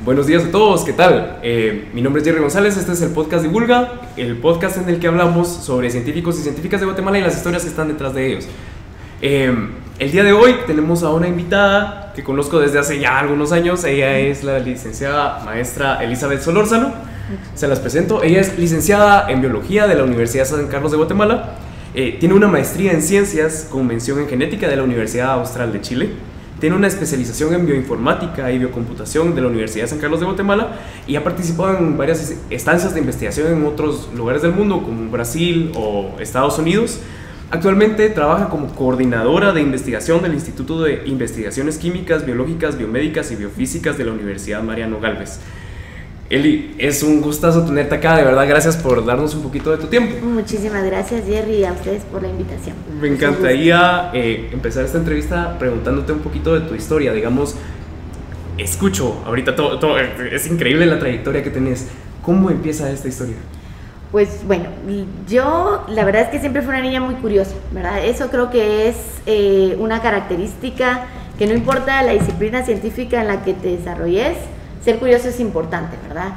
Buenos días a todos, ¿qué tal? Mi nombre es Jerry González, este es el podcast Divulga, el podcast en el que hablamos sobre científicos y científicas de Guatemala y las historias que están detrás de ellos. El día de hoy tenemos a una invitada que conozco desde hace ya algunos años. Ella es la licenciada maestra Elizabeth Solórzano. Se las presento. Ella es licenciada en Biología de la Universidad San Carlos de Guatemala. Tiene una maestría en Ciencias con mención en Genética de la Universidad Austral de Chile. Tiene una especialización en Bioinformática y Biocomputación de la Universidad de San Carlos de Guatemala y ha participado en varias estancias de investigación en otros lugares del mundo como Brasil o Estados Unidos. Actualmente trabaja como coordinadora de investigación del Instituto de Investigaciones Químicas, Biológicas, Biomédicas y Biofísicas de la Universidad Mariano Gálvez. Eli, es un gustazo tenerte acá, de verdad, gracias por darnos un poquito de tu tiempo. Muchísimas gracias, Jerry, y a ustedes por la invitación. Me encantaría empezar esta entrevista preguntándote un poquito de tu historia, digamos, escucho ahorita todo, es increíble la trayectoria que tenés. ¿Cómo empieza esta historia? Pues bueno, yo la verdad es que siempre fui una niña muy curiosa, ¿verdad? Eso creo que es una característica que no importa la disciplina científica en la que te desarrolles, ser curioso es importante, ¿verdad?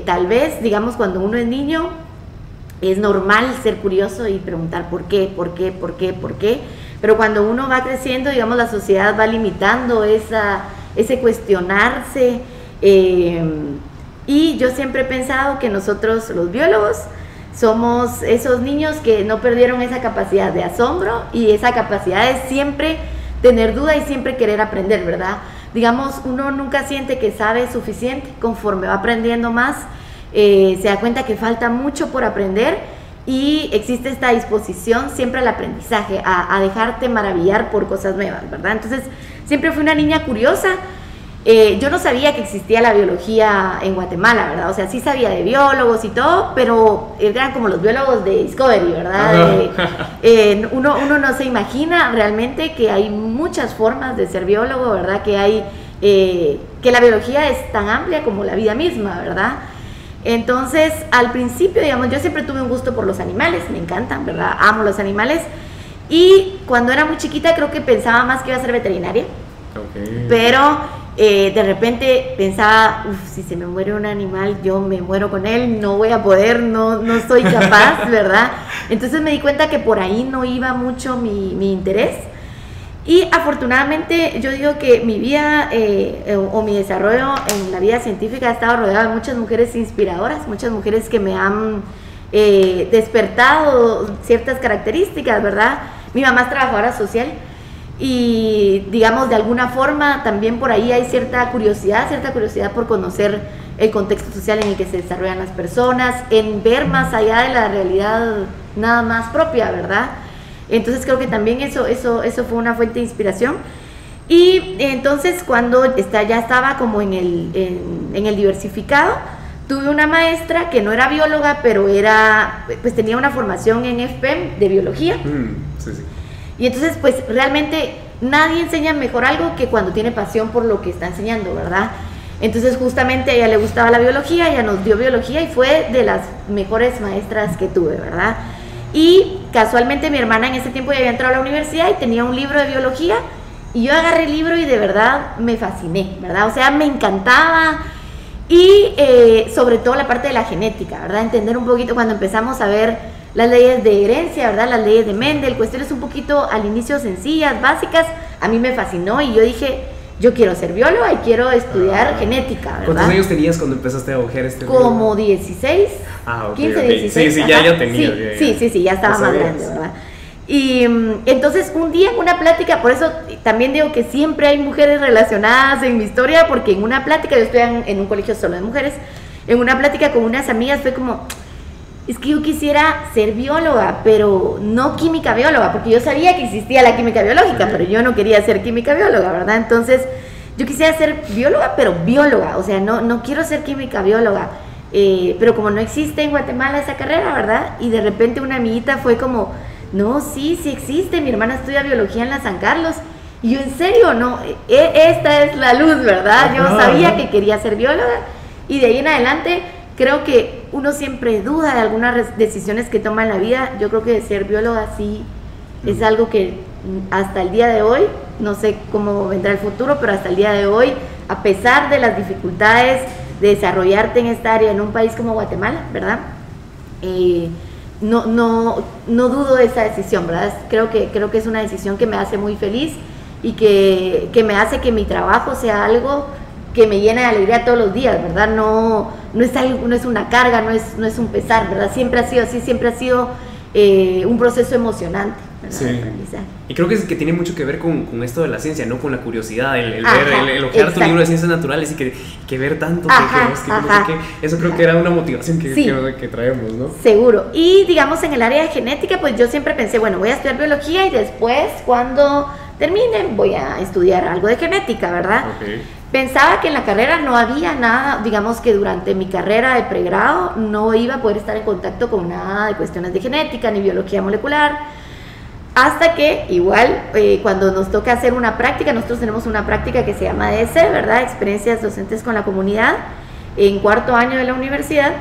Tal vez, digamos, cuando uno es niño, es normal ser curioso y preguntar por qué, pero cuando uno va creciendo, digamos, la sociedad va limitando ese cuestionarse, y yo siempre he pensado que nosotros, los biólogos, somos esos niños que no perdieron esa capacidad de asombro y esa capacidad de siempre tener duda y siempre querer aprender, ¿verdad? Digamos, uno nunca siente que sabe suficiente. Conforme va aprendiendo más, se da cuenta que falta mucho por aprender y existe esta disposición siempre al aprendizaje, a dejarte maravillar por cosas nuevas, ¿verdad? Entonces, siempre fui una niña curiosa. Yo no sabía que existía la biología en Guatemala, ¿verdad? O sea, sí sabía de biólogos y todo, pero eran como los biólogos de Discovery, ¿verdad? Uno no se imagina realmente que hay muchas formas de ser biólogo, ¿verdad? Que la biología es tan amplia como la vida misma, ¿verdad? Entonces, al principio, digamos, yo siempre tuve un gusto por los animales, me encantan, ¿verdad? Amo los animales. Y cuando era muy chiquita creo que pensaba más que iba a ser veterinaria. Okay. Pero de repente pensaba, si se me muere un animal, yo me muero con él, no voy a poder, no soy capaz, ¿verdad? Entonces me di cuenta que por ahí no iba mucho mi interés. Y afortunadamente yo digo que mi vida o mi desarrollo en la vida científica ha estado rodeado de muchas mujeres inspiradoras, muchas mujeres que me han despertado ciertas características, ¿verdad? Mi mamá es trabajadora social. Y digamos, de alguna forma también por ahí hay cierta curiosidad por conocer el contexto social en el que se desarrollan las personas, en ver más allá de la realidad nada más propia, ¿verdad? Entonces creo que también eso fue una fuente de inspiración. Y entonces cuando ya estaba como en el diversificado, tuve una maestra que no era bióloga, pero pues tenía una formación en FPEM de biología. Sí. Y entonces, pues, realmente nadie enseña mejor algo que cuando tiene pasión por lo que está enseñando, ¿verdad? Entonces, justamente a ella le gustaba la biología, ella nos dio biología y fue de las mejores maestras que tuve, ¿verdad? Y casualmente mi hermana en ese tiempo ya había entrado a la universidad y tenía un libro de biología y yo agarré el libro y de verdad me fasciné, ¿verdad? O sea, me encantaba y sobre todo la parte de la genética, ¿verdad? Entender un poquito cuando empezamos a ver las leyes de herencia, ¿verdad? Las leyes de Mendel, cuestiones un poquito al inicio sencillas, básicas, a mí me fascinó y yo dije, yo quiero ser bióloga y quiero estudiar genética, ¿verdad? ¿Cuántos años tenías cuando empezaste a ojear este libro? Como 16, okay, 15, 16. Sí, ya tenía. Sí, ya estaba más grande, ¿verdad? Y entonces un día en una plática, por eso también digo que siempre hay mujeres relacionadas en mi historia, porque en una plática, yo estoy en un colegio solo de mujeres, en una plática con unas amigas fue como, es que yo quisiera ser bióloga, pero no química bióloga, porque yo sabía que existía la química biológica, pero yo no quería ser química bióloga, ¿verdad? Entonces, yo quisiera ser bióloga, pero bióloga, o sea, no quiero ser química bióloga, pero como no existe en Guatemala esa carrera, ¿verdad? Y de repente una amiguita fue como, no, sí existe, mi hermana estudia biología en la San Carlos, y yo, ¿en serio? No, esta es la luz, ¿verdad? Yo sabía que quería ser bióloga, y de ahí en adelante creo que uno siempre duda de algunas decisiones que toma en la vida. Yo creo que ser bióloga sí es algo que hasta el día de hoy, no sé cómo vendrá el futuro, pero hasta el día de hoy, a pesar de las dificultades de desarrollarte en esta área en un país como Guatemala, ¿verdad? No dudo de esa decisión, ¿verdad? Creo que es una decisión que me hace muy feliz y que me hace que mi trabajo sea algo que me llena de alegría todos los días, ¿verdad? No es una carga, no es un pesar, ¿verdad? Siempre ha sido así, siempre ha sido un proceso emocionante, ¿verdad? Sí. Y creo que tiene mucho que ver con esto de la ciencia, ¿no? Con la curiosidad, el ojear tu libro de ciencias naturales y que ver tanto, no sé qué. Eso creo que era una motivación que traemos, ¿no? Seguro. Y digamos en el área de genética, pues yo siempre pensé, bueno, voy a estudiar biología y después cuando termine voy a estudiar algo de genética, ¿verdad? Okay. Pensaba que en la carrera no había nada, digamos que durante mi carrera de pregrado no iba a poder estar en contacto con nada de cuestiones de genética ni biología molecular, hasta que igual cuando nos toca hacer una práctica, nosotros tenemos una práctica que se llama ES, ¿verdad? Experiencias docentes con la comunidad, en cuarto año de la universidad.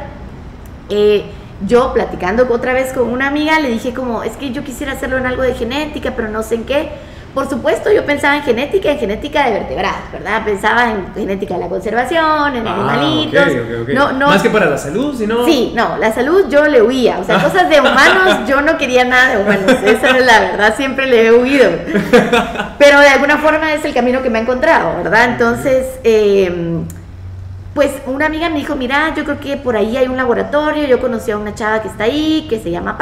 Yo platicando otra vez con una amiga le dije como, es que yo quisiera hacerlo en algo de genética, pero no sé en qué. Por supuesto, yo pensaba en genética de vertebrados, ¿verdad? Pensaba en genética de la conservación, en animalitos. Okay. No, más que para la salud, sino... Sí, no, la salud yo le huía. O sea, cosas de humanos, yo no quería nada de humanos. Esa es la verdad, siempre le he huido. Pero de alguna forma es el camino que me ha encontrado, ¿verdad? Entonces, pues una amiga me dijo, mira, yo creo que por ahí hay un laboratorio. Yo conocí a una chava que está ahí, que se llama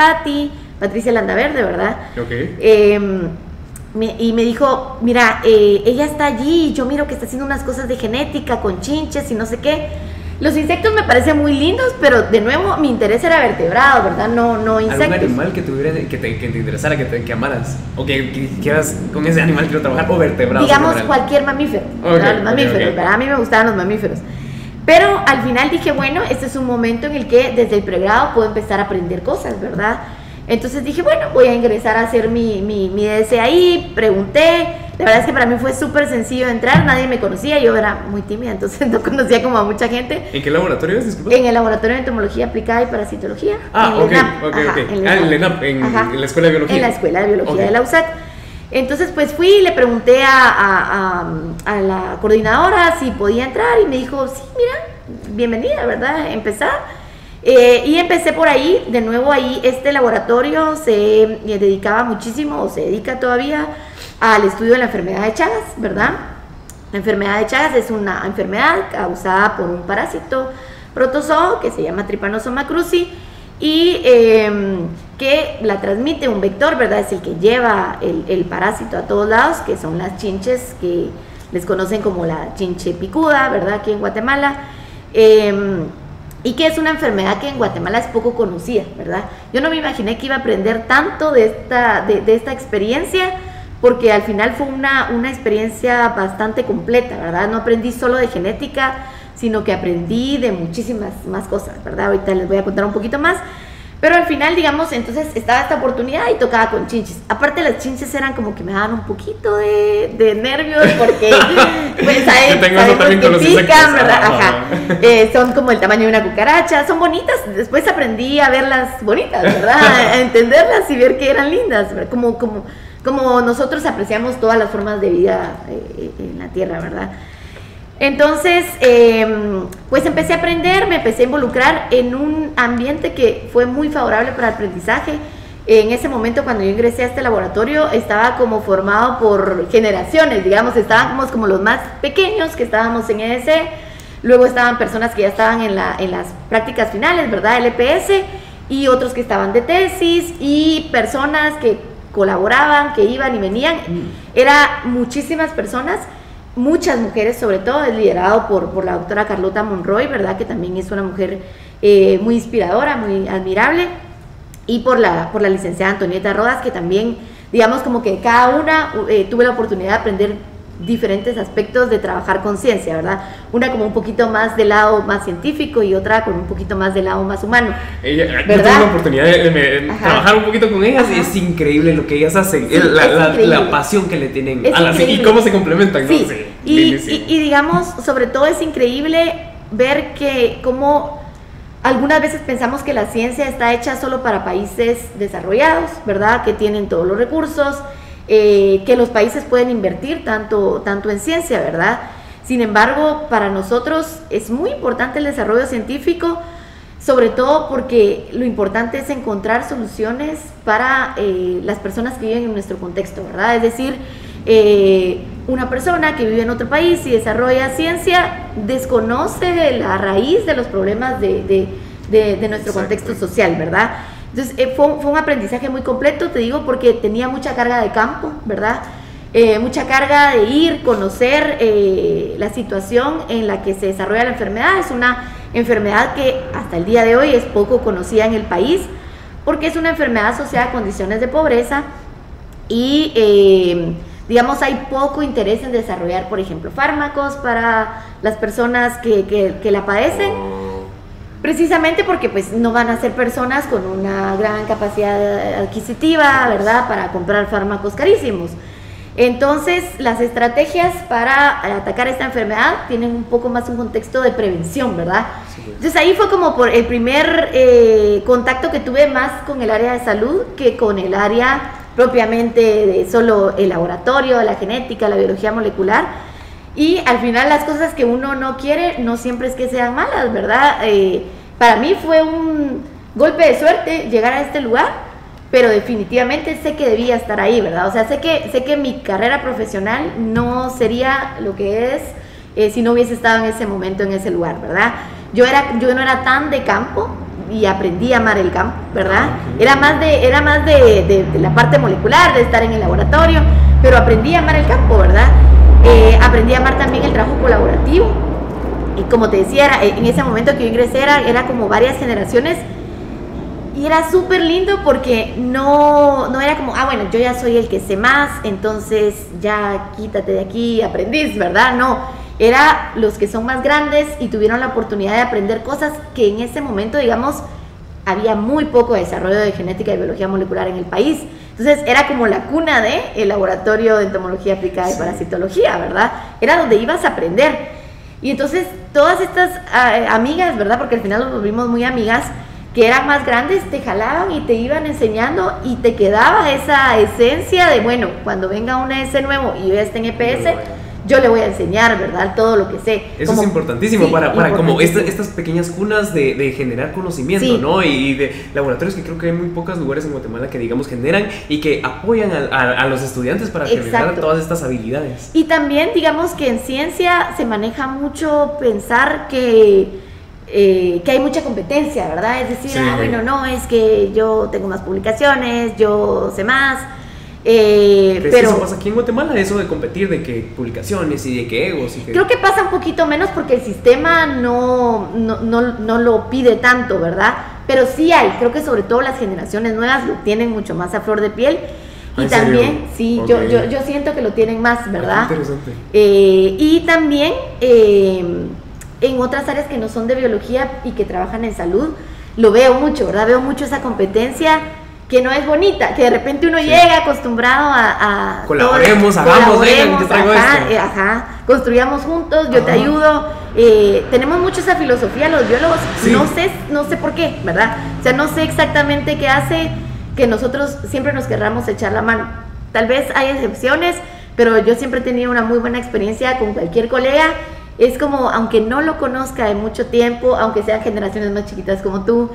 Patricia Landaverde, ¿verdad? Ok. Y me dijo, mira, ella está allí, yo miro que está haciendo unas cosas de genética con chinches y no sé qué. Los insectos me parecen muy lindos, pero de nuevo mi interés era vertebrado, ¿verdad? No insectos. ¿Algún animal que te interesara, que amaras? O que quieras, con ese animal quiero trabajar, o vertebrados. Digamos cualquier mamífero, los mamíferos, ¿verdad? A mí me gustaban los mamíferos. Pero al final dije, bueno, este es un momento en el que desde el pregrado puedo empezar a aprender cosas, ¿verdad? Entonces dije, bueno, voy a ingresar a hacer mi DS ahí, pregunté. La verdad es que para mí fue súper sencillo entrar, nadie me conocía, yo era muy tímida, entonces no conocía como a mucha gente. ¿En qué laboratorio es? Disculpa. En el laboratorio de entomología aplicada y parasitología. Ok. En el ENAP, en la Escuela de Biología. En la Escuela de Biología de la USAC. Entonces pues fui y le pregunté a la coordinadora si podía entrar y me dijo, sí, mira, bienvenida, ¿verdad? Empezar. Y empecé por ahí, de nuevo ahí este laboratorio se dedicaba muchísimo, o se dedica todavía, al estudio de la enfermedad de Chagas, ¿verdad? La enfermedad de Chagas es una enfermedad causada por un parásito protozoo que se llama Trypanosoma cruzi y que la transmite un vector, ¿verdad? Es el que lleva el parásito a todos lados, que son las chinches, que les conocen como la chinche picuda, ¿verdad? Aquí en Guatemala. Y que es una enfermedad que en Guatemala es poco conocida, ¿verdad? Yo no me imaginé que iba a aprender tanto de esta experiencia, porque al final fue una experiencia bastante completa, ¿verdad? No aprendí solo de genética, sino que aprendí de muchísimas más cosas, ¿verdad? Ahorita les voy a contar un poquito más. Pero al final, digamos, entonces estaba esta oportunidad y tocaba con chinches. Aparte, las chinches eran como que me daban un poquito de nervios porque, pues, sabemos que pican, ¿verdad? Ajá. Son como el tamaño de una cucaracha, son bonitas. Después aprendí a verlas bonitas, ¿verdad? A entenderlas y ver que eran lindas, ¿verdad? Como nosotros apreciamos todas las formas de vida en la Tierra, ¿verdad? Entonces, pues empecé a aprender, me empecé a involucrar en un ambiente que fue muy favorable para el aprendizaje. En ese momento, cuando yo ingresé a este laboratorio, estaba como formado por generaciones, digamos, estábamos como los más pequeños que estábamos en EDC, luego estaban personas que ya estaban en las prácticas finales, ¿verdad?, LPS, y otros que estaban de tesis, y personas que colaboraban, que iban y venían. Era muchísimas personas. Muchas mujeres, sobre todo, es liderado por la doctora Carlota Monroy, ¿verdad? Que también es una mujer muy inspiradora, muy admirable, y por la licenciada Antonieta Rodas, que también, digamos, como que cada una tuve la oportunidad de aprender diferentes aspectos de trabajar con ciencia, ¿verdad? Una como un poquito más del lado más científico y otra con un poquito más del lado más humano. Yo tuve la oportunidad de trabajar un poquito con ellas. Y es increíble lo que ellas hacen, sí, la pasión que le tienen a las, y cómo se complementan, sí. ¿no? Sí, y digamos, sobre todo es increíble ver que como algunas veces pensamos que la ciencia está hecha solo para países desarrollados, ¿verdad? Que tienen todos los recursos. que los países pueden invertir tanto en ciencia, ¿verdad? Sin embargo, para nosotros es muy importante el desarrollo científico, sobre todo porque lo importante es encontrar soluciones para las personas que viven en nuestro contexto, ¿verdad? Es decir, una persona que vive en otro país y desarrolla ciencia desconoce la raíz de los problemas de nuestro contexto social, ¿verdad? Entonces fue un aprendizaje muy completo, te digo, porque tenía mucha carga de campo, ¿verdad? Mucha carga de ir, conocer la situación en la que se desarrolla la enfermedad. Es una enfermedad que hasta el día de hoy es poco conocida en el país, porque es una enfermedad asociada a condiciones de pobreza y digamos, hay poco interés en desarrollar, por ejemplo, fármacos para las personas que la padecen, precisamente porque pues no van a ser personas con una gran capacidad adquisitiva, ¿verdad?, para comprar fármacos carísimos. Entonces, las estrategias para atacar esta enfermedad tienen un poco más un contexto de prevención, ¿verdad? Sí, pues. Entonces, ahí fue como por el primer contacto que tuve más con el área de salud que con el área propiamente de solo el laboratorio, la genética, la biología molecular. Y al final las cosas que uno no quiere no siempre es que sean malas, ¿verdad? Para mí fue un golpe de suerte llegar a este lugar, pero definitivamente sé que debía estar ahí, ¿verdad? O sea, sé que mi carrera profesional no sería lo que es si no hubiese estado en ese momento, en ese lugar, ¿verdad? Yo no era tan de campo y aprendí a amar el campo, ¿verdad? Era más de la parte molecular, de estar en el laboratorio, pero aprendí a amar el campo, ¿verdad? Aprendí a amar también el trabajo colaborativo. Y como te decía, en ese momento que yo ingresé era como varias generaciones. Y era súper lindo porque no era como, bueno, yo ya soy el que sé más, entonces ya quítate de aquí, aprendiz, ¿verdad? No, era los que son más grandes y tuvieron la oportunidad de aprender cosas que en ese momento, digamos, había muy poco desarrollo de genética y biología molecular en el país. Entonces era como la cuna del laboratorio de entomología aplicada y parasitología, ¿verdad? Era donde ibas a aprender. Y entonces todas estas amigas, ¿verdad? Porque al final nos volvimos muy amigas, que eran más grandes, te jalaban y te iban enseñando y te quedaba esa esencia de, bueno, cuando venga un ES nuevo y yo esté en EPS, yo le voy a enseñar, ¿verdad? Todo lo que sé. Eso es importantísimo, sí, para como estas pequeñas cunas de generar conocimiento, sí, ¿no? Y de laboratorios que creo que hay muy pocos lugares en Guatemala que, digamos, generan y que apoyan a los estudiantes para generar todas estas habilidades. Y también, digamos, que en ciencia se maneja mucho pensar que hay mucha competencia, ¿verdad? Es decir, sí, bueno, no, es que yo tengo más publicaciones, yo sé más. Pero eso pasa aquí en Guatemala, eso de competir, de que publicaciones y de que egos y que... Creo que pasa un poquito menos porque el sistema no lo pide tanto, ¿verdad? Pero sí hay, creo que sobre todo las generaciones nuevas lo tienen mucho más a flor de piel. Y también, sí, okay, yo siento que lo tienen más, ¿verdad? Interesante. Y también en otras áreas que no son de biología y que trabajan en salud, lo veo mucho, ¿verdad? Veo mucho esa competencia que no es bonita, que de repente uno llega acostumbrado a colaboremos, hagamos, vengan, que traigo esto. Construyamos juntos, yo te ayudo. Tenemos mucho esa filosofía los biólogos, sí. No sé por qué, ¿verdad? O sea, no sé exactamente qué hace que nosotros siempre nos querramos echar la mano. Tal vez hay excepciones, pero yo siempre he tenido una muy buena experiencia con cualquier colega. Es como, aunque no lo conozca de mucho tiempo, aunque sean generaciones más chiquitas como tú,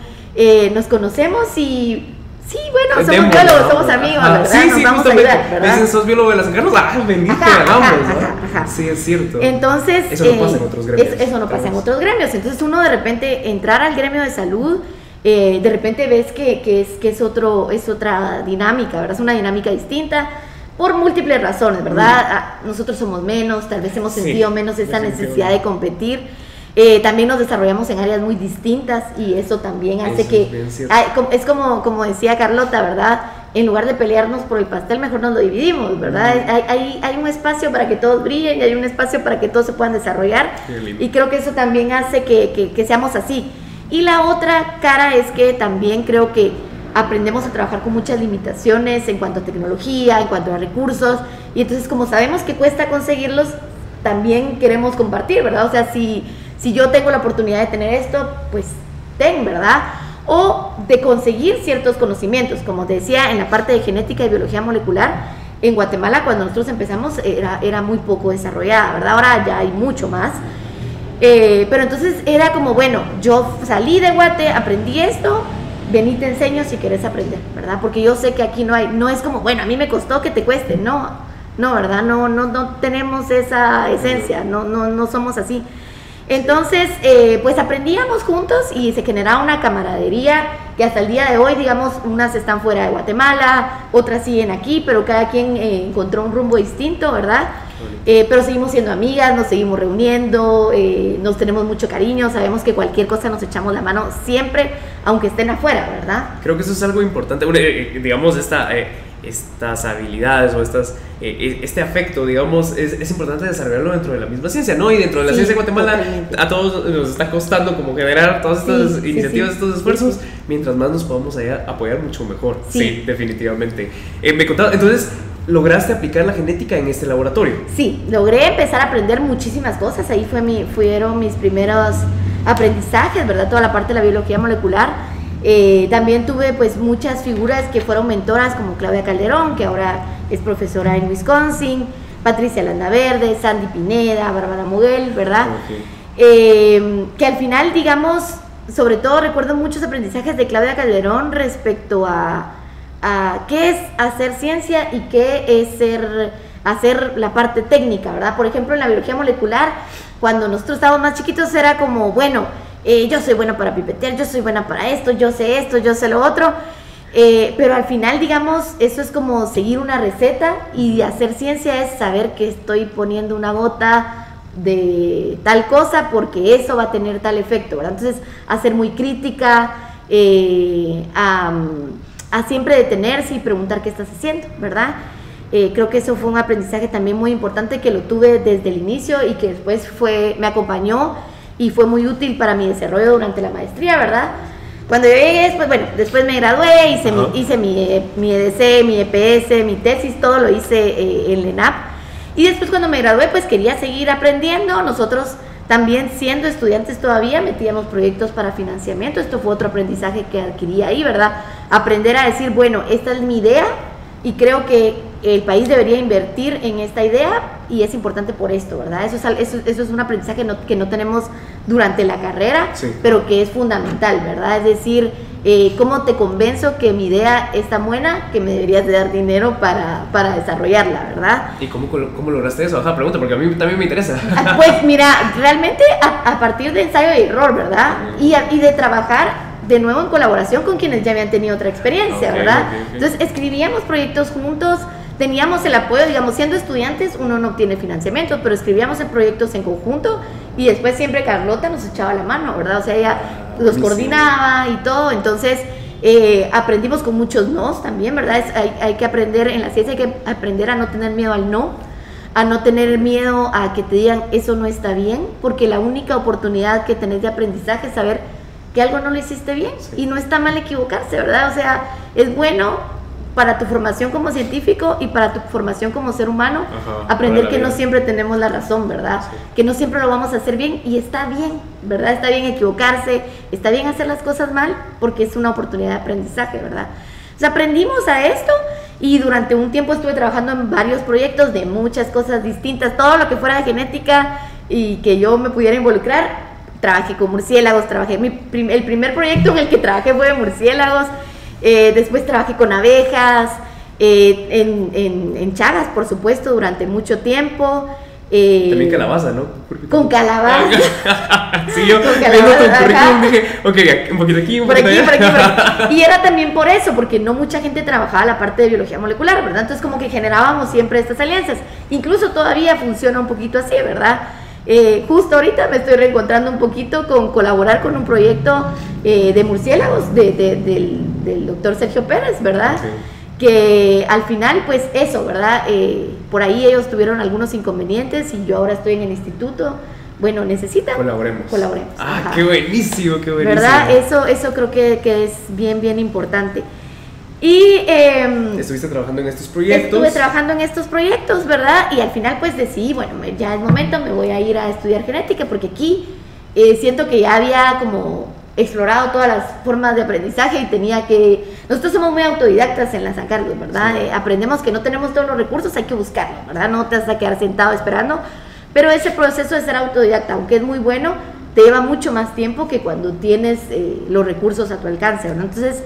nos conocemos y... Sí, bueno, somos biólogos, somos amigos, ¿verdad? Sí, nos vamos a ayudar, ¿verdad? Dicen, sos biólogo de las encarnos, bendito, vamos, ¿verdad? Sí, es cierto. Entonces, eso no pasa en otros gremios. Eso no pasa en otros gremios. Entonces, uno de repente entrar al gremio de salud, de repente ves que es otra dinámica, ¿verdad? Es una dinámica distinta por múltiples razones, ¿verdad? Nosotros somos menos, tal vez hemos sentido menos esa necesidad de competir. También nos desarrollamos en áreas muy distintas y eso también hace que es como decía Carlota, ¿verdad? En lugar de pelearnos por el pastel, mejor nos lo dividimos, ¿verdad? Hay un espacio para que todos brillen y hay un espacio para que todos se puedan desarrollar y creo que eso también hace que seamos así. Y la otra cara es que también creo que aprendemos a trabajar con muchas limitaciones en cuanto a tecnología, en cuanto a recursos y entonces como sabemos que cuesta conseguirlos, también queremos compartir, ¿verdad? O sea, si yo tengo la oportunidad de tener esto, pues ¿verdad? O de conseguir ciertos conocimientos, como te decía, en la parte de genética y biología molecular, en Guatemala cuando nosotros empezamos era muy poco desarrollada, ¿verdad? Ahora ya hay mucho más. Pero entonces era como, bueno, yo salí de Guate, aprendí esto, vení te enseño si querés aprender, ¿verdad? Porque yo sé que aquí no es como, bueno, a mí me costó que te cueste, no, ¿verdad? No tenemos esa esencia, no somos así. Entonces, pues aprendíamos juntos y se generaba una camaradería que hasta el día de hoy, digamos, unas están fuera de Guatemala, otras siguen aquí, pero cada quien encontró un rumbo distinto, ¿verdad? Pero seguimos siendo amigas, nos seguimos reuniendo, nos tenemos mucho cariño, sabemos que cualquier cosa nos echamos la mano siempre, aunque estén afuera, ¿verdad? Creo que eso es algo importante, digamos, estas habilidades o este afecto, digamos, es importante desarrollarlo dentro de la misma ciencia, ¿no? Y dentro de la ciencia de Guatemala, totalmente. A todos nos está costando como generar todas estas iniciativas, estos esfuerzos, mientras más nos podamos apoyar, mucho mejor. Sí, definitivamente. Me contaba, entonces, ¿lograste aplicar la genética en este laboratorio? Sí, logré empezar a aprender muchísimas cosas, ahí fueron mis primeros aprendizajes, ¿verdad? Toda la parte de la biología molecular. También tuve pues muchas figuras que fueron mentoras como Claudia Calderón, que ahora es profesora en Wisconsin, Patricia Landaverde, Sandy Pineda, Bárbara Muguel, ¿verdad? Okay. Que al final, digamos, sobre todo recuerdo muchos aprendizajes de Claudia Calderón respecto a qué es hacer ciencia y qué es hacer la parte técnica, ¿verdad? Por ejemplo, en la biología molecular, cuando nosotros estábamos más chiquitos era como, bueno, yo soy buena para pipetear, yo soy buena para esto, yo sé lo otro, pero al final, digamos, eso es como seguir una receta, y hacer ciencia es saber que estoy poniendo una gota de tal cosa porque eso va a tener tal efecto, ¿verdad? Entonces, a ser muy crítica, a siempre detenerse y preguntar qué estás haciendo, ¿verdad? Creo que eso fue un aprendizaje también muy importante que lo tuve desde el inicio y que después me acompañó y fue muy útil para mi desarrollo durante la maestría, ¿verdad? Cuando yo llegué, después me gradué, hice mi EDC, mi EPS, mi tesis, todo lo hice en la ENAP. Y después cuando me gradué, pues quería seguir aprendiendo. Nosotros también, siendo estudiantes todavía, metíamos proyectos para financiamiento. Esto fue otro aprendizaje que adquirí ahí, ¿verdad? Aprender a decir, bueno, esta es mi idea y creo que el país debería invertir en esta idea y es importante por esto, ¿verdad? Eso es un aprendizaje que no tenemos durante la carrera, pero que es fundamental, ¿verdad? Es decir, ¿cómo te convenzo que mi idea es tan buena que me deberías de dar dinero para desarrollarla, ¿verdad? ¿Y cómo lograste eso? Ajá, pregunta, porque a mí también me interesa. Pues mira, realmente a partir de ensayo y error, ¿verdad? Y de trabajar de nuevo en colaboración con quienes ya habían tenido otra experiencia, ¿verdad? Entonces escribíamos proyectos juntos, teníamos el apoyo, digamos, siendo estudiantes uno no obtiene financiamiento, pero escribíamos en proyectos en conjunto y después siempre Carlota nos echaba la mano, ¿verdad? O sea, ella los coordinaba y todo, entonces aprendimos con muchos nos también, ¿verdad? Hay que aprender, en la ciencia hay que aprender a no tener miedo al no, a no tener miedo a que te digan eso no está bien, porque la única oportunidad que tenés de aprendizaje es saber que algo no lo hiciste bien y no está mal equivocarse, ¿verdad? O sea, es bueno para tu formación como científico y para tu formación como ser humano, aprender que no siempre tenemos la razón, ¿verdad? Sí. Que no siempre lo vamos a hacer bien y está bien, ¿verdad? Está bien equivocarse, está bien hacer las cosas mal porque es una oportunidad de aprendizaje, ¿verdad? O sea, aprendimos a esto y durante un tiempo estuve trabajando en varios proyectos de muchas cosas distintas, todo lo que fuera de genética y que yo me pudiera involucrar. Trabajé con murciélagos, el primer proyecto en el que trabajé fue de murciélagos. Después trabajé con abejas, en chagas, por supuesto, durante mucho tiempo. También calabaza, ¿no? Con calabaza. Sí, yo viendo tu currículum dije, ok, un poquito aquí, un poquito allá. Por aquí. Y era también por eso, porque no mucha gente trabajaba la parte de biología molecular, ¿verdad? Entonces como que generábamos siempre estas alianzas. Incluso todavía funciona un poquito así, ¿verdad? Justo ahorita me estoy reencontrando un poquito con colaborar con un proyecto de murciélagos del doctor Sergio Pérez, ¿verdad? Sí. Que al final, pues eso, ¿verdad? Por ahí ellos tuvieron algunos inconvenientes y yo ahora estoy en el instituto. Bueno, necesitan. Colaboremos. Ah, ajá. Qué buenísimo. ¿Verdad? Eso creo que es bien importante. Y estuviste trabajando en estos proyectos. Estuve trabajando en estos proyectos, ¿verdad? Y al final pues decidí, bueno, ya es momento, me voy a ir a estudiar genética porque aquí siento que ya había como explorado todas las formas de aprendizaje y tenía que... Nosotros somos muy autodidactas en la San Carlos, ¿verdad? Sí. Aprendemos que no tenemos todos los recursos, hay que buscarlos, ¿verdad? No te vas a quedar sentado esperando, pero ese proceso de ser autodidacta, aunque es muy bueno, te lleva mucho más tiempo que cuando tienes los recursos a tu alcance, ¿no? Entonces,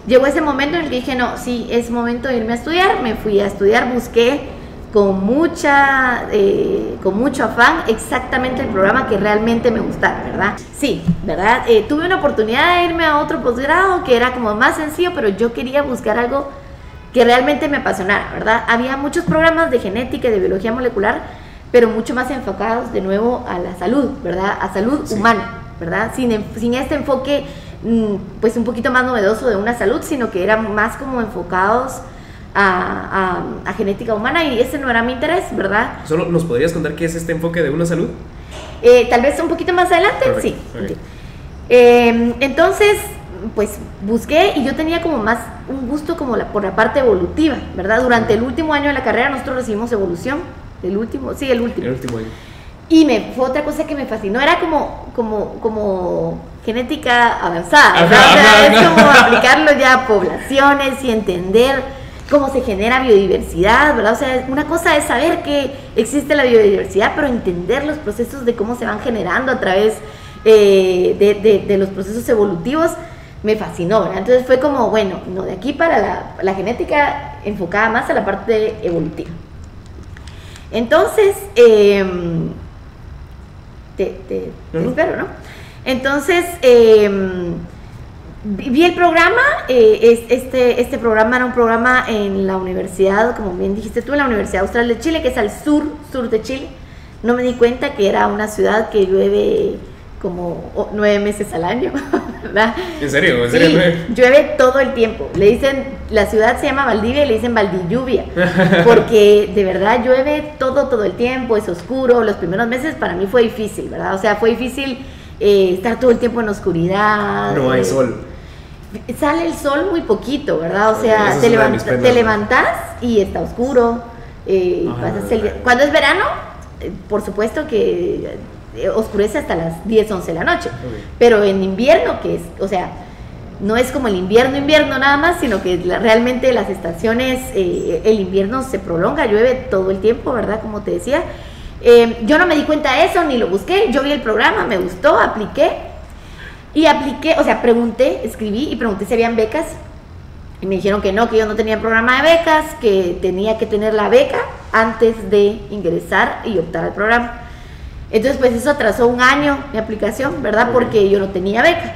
llegó ese momento en el que dije, no, sí, es momento de irme a estudiar, me fui a estudiar, busqué con mucho afán exactamente el programa que realmente me gustara, ¿verdad? Sí, ¿verdad? Tuve una oportunidad de irme a otro posgrado que era como más sencillo, pero yo quería buscar algo que realmente me apasionara, ¿verdad? Había muchos programas de genética y de biología molecular, pero mucho más enfocados de nuevo a la salud, ¿verdad? A salud humana, ¿verdad? Sin este enfoque, pues un poquito más novedoso de una salud, sino que eran más como enfocados a genética humana, y ese no era mi interés, ¿verdad? ¿Solo nos podrías contar qué es este enfoque de una salud? Tal vez un poquito más adelante. Perfecto. Sí. Okay. Entonces, pues busqué y yo tenía como más un gusto como por la parte evolutiva, ¿verdad? Durante el último año de la carrera nosotros recibimos evolución, el último año. Y fue otra cosa que me fascinó, era como genética avanzada, ¿verdad? O sea, es como aplicarlo ya a poblaciones y entender cómo se genera biodiversidad, ¿verdad? O sea, una cosa es saber que existe la biodiversidad, pero entender los procesos de cómo se van generando a través de los procesos evolutivos me fascinó, ¿verdad? Entonces fue como, bueno, no, de aquí para la genética enfocada más a la parte evolutiva. Entonces, te espero, ¿no? Entonces, vi el programa, este programa era un programa en la universidad, como bien dijiste tú, en la Universidad Austral de Chile, que es al sur de Chile. No me di cuenta que era una ciudad que llueve como 9 meses al año, ¿verdad? ¿En serio? Sí, llueve todo el tiempo. Le dicen, la ciudad se llama Valdivia y le dicen Valdilluvia, porque de verdad llueve todo el tiempo, es oscuro. Los primeros meses para mí fue difícil, ¿verdad? O sea, fue difícil estar todo el tiempo en oscuridad. No hay sol. Sale el sol muy poquito, ¿verdad? O sea, te levantas y está oscuro. Cuando es verano, por supuesto que oscurece hasta las 10, 11 de la noche. Okay. Pero en invierno, que es, o sea, no es como el invierno nada más, sino que realmente las estaciones, el invierno se prolonga, llueve todo el tiempo, ¿verdad? Como te decía. Yo no me di cuenta de eso, ni lo busqué. Yo vi el programa, me gustó, apliqué, o sea, escribí y pregunté si habían becas, y me dijeron que no, que yo no tenía programa de becas, que tenía que tener la beca antes de ingresar y optar al programa. Entonces, pues eso atrasó un año mi aplicación, ¿verdad? Porque yo no tenía beca.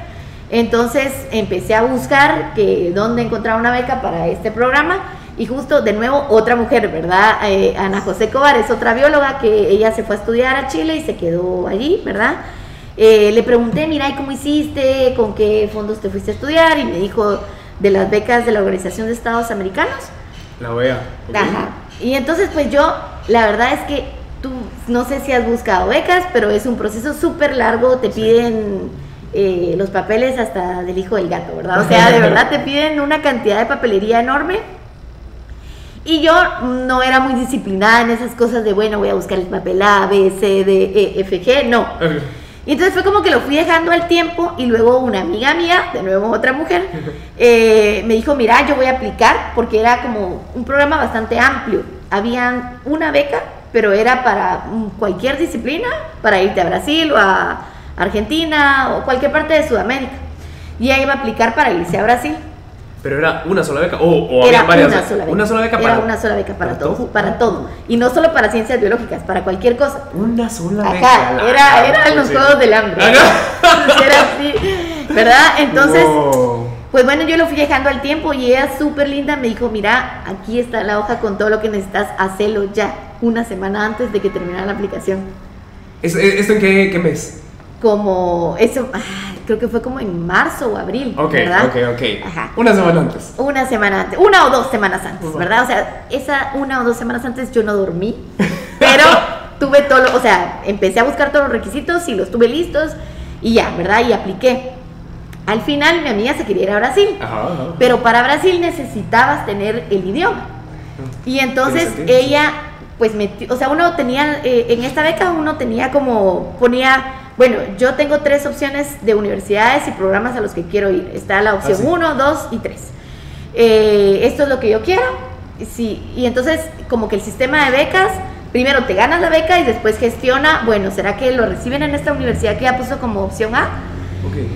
Entonces empecé a buscar dónde encontrar una beca para este programa, y justo de nuevo otra mujer, ¿verdad? Ana José Cobar es otra bióloga que ella se fue a estudiar a Chile y se quedó allí, ¿verdad? Le pregunté, mira, ¿y cómo hiciste? ¿Con qué fondos te fuiste a estudiar? Y me dijo de las becas de la Organización de Estados Americanos. La OEA. Okay. Ajá. Y entonces, pues yo, la verdad es que tú, no sé si has buscado becas, pero es un proceso súper largo, te piden los papeles hasta del hijo del gato, ¿verdad? O sea, de verdad te piden una cantidad de papelería enorme. Y yo no era muy disciplinada en esas cosas de, bueno, voy a buscar el papel A, B, C, D, E, F, G, no. Y entonces fue como que lo fui dejando al tiempo, y luego una amiga mía, de nuevo otra mujer, me dijo, mira, yo voy a aplicar, porque era como un programa bastante amplio. Había una beca, pero era para cualquier disciplina, para irte a Brasil o a Argentina o cualquier parte de Sudamérica. Y ella iba a aplicar para irse a Brasil. ¿Pero era una sola beca o había varias? Una sola beca para todo, para todo. Y no solo para ciencias biológicas, para cualquier cosa. Una sola beca. Acá, eran los Juegos del Hambre. Era así, ¿verdad? Entonces, pues bueno, yo lo fui dejando al tiempo, y ella súper linda me dijo, mira, aquí está la hoja con todo lo que necesitas, hacelo ya, una semana antes de que terminara la aplicación. ¿Esto en qué mes? Como eso, creo que fue como en marzo o abril, ¿verdad? Ok. Ajá. Una semana antes. Una o 2 semanas antes, ¿verdad? O sea, esa 1 o 2 semanas antes yo no dormí, pero tuve o sea, empecé a buscar todos los requisitos y los tuve listos, y ya, ¿verdad? Y apliqué. Al final mi amiga se quería ir a Brasil, pero para Brasil necesitabas tener el idioma. Y entonces ella, pues o sea, uno tenía, en esta beca uno tenía como, ponía bueno, yo tengo 3 opciones de universidades y programas a los que quiero ir. Está la opción 1, 2 y 3. Esto es lo que yo quiero. Sí, y entonces como que el sistema de becas, primero te ganas la beca y después gestiona, bueno, ¿será que lo reciben en esta universidad que ya puso como opción A? Okay.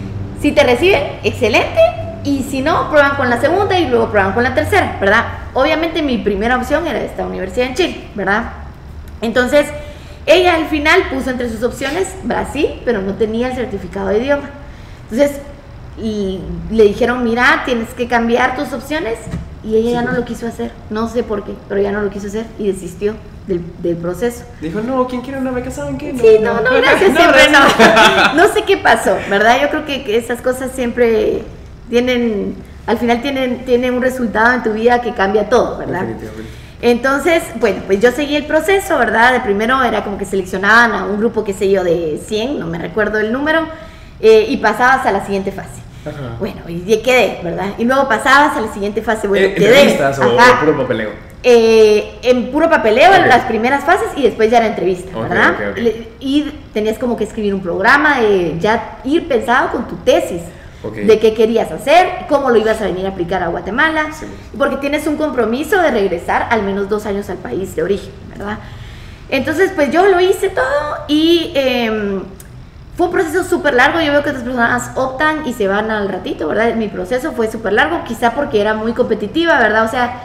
Si te reciben, excelente, y si no, prueban con la segunda y luego prueban con la tercera, ¿verdad? Obviamente mi primera opción era esta universidad en Chile, ¿verdad? Entonces, ella al final puso entre sus opciones Brasil, pero no tenía el certificado de idioma. Entonces, le dijeron, mira, tienes que cambiar tus opciones, y ella ya no lo quiso hacer, no sé por qué, pero ya no lo quiso hacer y desistió del proceso. Dijo, no, ¿quién quiere una beca? ¿Saben qué? Sí, no, gracias, siempre no. No sé qué pasó, ¿verdad? Yo creo que esas cosas siempre tienen, al final tienen un resultado en tu vida que cambia todo, ¿verdad? Definitivamente. Entonces, bueno, pues yo seguí el proceso, ¿verdad? De primero era como que seleccionaban a un grupo, qué sé yo, de 100, no me recuerdo el número, y pasabas a la siguiente fase. Ajá. Bueno, y quedé, ¿verdad? Y luego pasabas a la siguiente fase, bueno, quedé. ¿Entrevistas o puro papeleo? En puro papeleo, Okay. en las primeras fases, y después ya era entrevista, Okay, ¿verdad? okay. Y tenías como que escribir un programa, ya ir pensado con tu tesis, Okay. de qué querías hacer, cómo lo ibas a venir a aplicar a Guatemala, Sí. porque tienes un compromiso de regresar al menos 2 años al país de origen, ¿verdad? Entonces, pues yo lo hice todo y fue un proceso súper largo. Yo veo que otras personas optan y se van al ratito, ¿verdad? Mi proceso fue súper largo, quizá porque era muy competitiva, ¿verdad? O sea,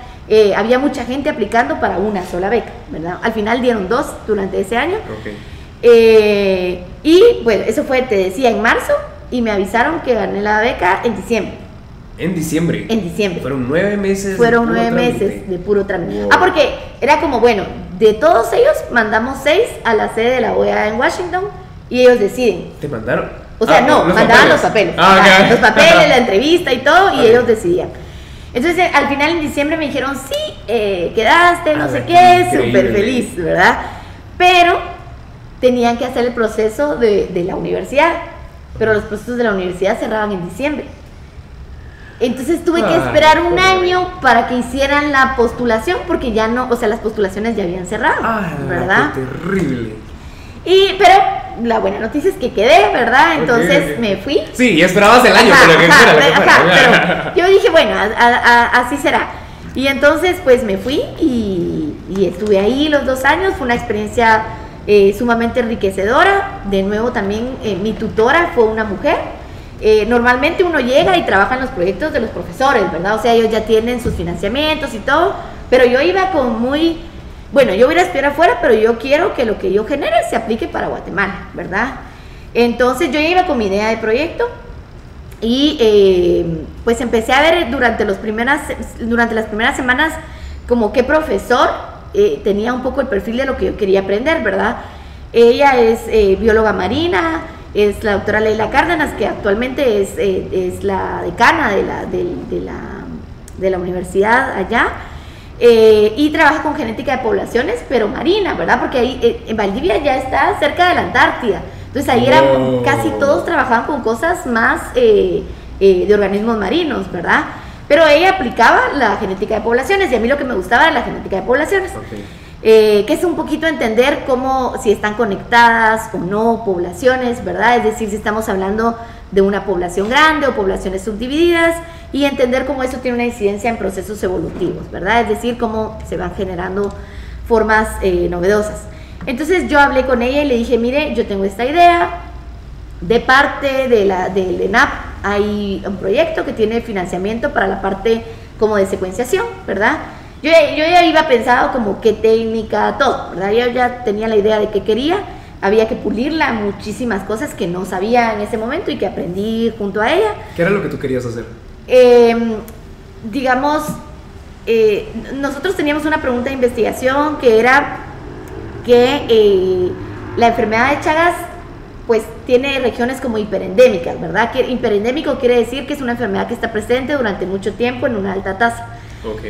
había mucha gente aplicando para una sola beca, ¿verdad? Al final dieron 2 durante ese año. Okay. Y bueno, eso fue, te decía, en marzo, y me avisaron que gané la beca en diciembre. ¿En diciembre? En diciembre. Fueron 9 meses. Fueron de puro 9 trámite. meses de puro trámite. Wow. Porque era como, bueno, de todos ellos mandamos 6 a la sede de la OEA en Washington y ellos deciden. ¿Te mandaron? O sea, no, mandaban los papeles. Okay. Los papeles, la entrevista y todo, y Okay. ellos decidían. Entonces, al final en diciembre me dijeron, sí, quedaste, no sé qué qué, increíble. súper feliz, ¿verdad? Pero tenían que hacer el proceso de la universidad, pero los procesos de la universidad cerraban en diciembre. Entonces tuve que esperar un año para que hicieran la postulación, porque ya no, o sea, las postulaciones ya habían cerrado, ¿verdad? Qué terrible. Pero la buena noticia es que quedé, ¿verdad? Entonces Okay. me fui. Sí, y esperabas el año, pero que fuera lo que fuera. Pero yo dije, bueno, así será. Y entonces pues me fui y estuve ahí los 2 años. Fue una experiencia sumamente enriquecedora. De nuevo también mi tutora fue una mujer. Normalmente uno llega y trabaja en los proyectos de los profesores, ¿verdad? O sea, ellos ya tienen sus financiamientos y todo, pero yo iba con muy, bueno, yo voy a estudiar afuera, pero yo quiero que lo que yo genere se aplique para Guatemala, ¿verdad? Entonces yo iba con mi idea de proyecto y pues empecé a ver durante las primeras semanas como qué profesor tenía un poco el perfil de lo que yo quería aprender, ¿verdad? Ella es bióloga marina, es la doctora Leila Cárdenas, que actualmente es la decana de la universidad allá, y trabaja con genética de poblaciones, pero marina, ¿verdad? Porque ahí en Valdivia ya está cerca de la Antártida, entonces ahí casi todos trabajaban con cosas más de organismos marinos, ¿verdad? Pero ella aplicaba la genética de poblaciones, y a mí lo que me gustaba era la genética de poblaciones. Okay. Que es un poquito entender cómo, si están conectadas o no poblaciones, ¿verdad? Es decir, si estamos hablando de una población grande o poblaciones subdivididas, y entender cómo eso tiene una incidencia en procesos evolutivos, ¿verdad? Es decir, cómo se van generando formas novedosas. Entonces yo hablé con ella y le dije, mire, yo tengo esta idea, de parte del ENAP hay un proyecto que tiene financiamiento para la parte como de secuenciación, ¿verdad? Yo ya iba pensado como qué técnica, todo, ¿verdad? Yo ya tenía la idea de qué quería, había que pulirla, muchísimas cosas que no sabía en ese momento y que aprendí junto a ella. ¿Qué era lo que tú querías hacer? Digamos, nosotros teníamos una pregunta de investigación que era que la enfermedad de Chagas pues tiene regiones como hiperendémicas, ¿verdad? Que hiperendémico quiere decir que es una enfermedad que está presente durante mucho tiempo en una alta tasa. Ok.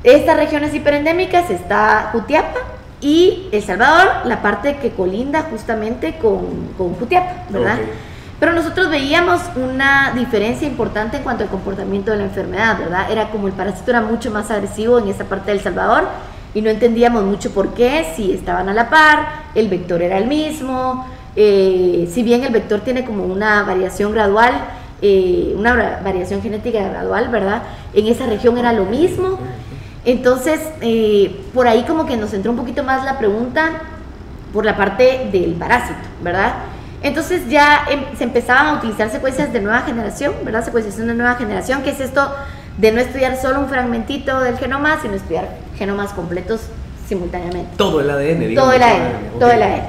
Estas regiones hiperendémicas está Jutiapa y El Salvador, la parte que colinda justamente con Jutiapa, ¿verdad? Okay. Pero nosotros veíamos una diferencia importante en cuanto al comportamiento de la enfermedad, ¿verdad? Era como el parásito era mucho más agresivo en esa parte del Salvador y no entendíamos mucho por qué, si estaban a la par, el vector era el mismo, si bien el vector tiene como una variación gradual, una variación genética gradual, ¿verdad? En esa región era lo mismo. Entonces, por ahí como que nos entró un poquito más la pregunta por la parte del parásito, ¿verdad? Entonces ya se empezaban a utilizar secuencias de nueva generación, ¿verdad? Secuenciación de nueva generación, que es esto de no estudiar solo un fragmentito del genoma, sino estudiar genomas completos simultáneamente. Todo el ADN, digamos. Todo el ADN, todo el ADN.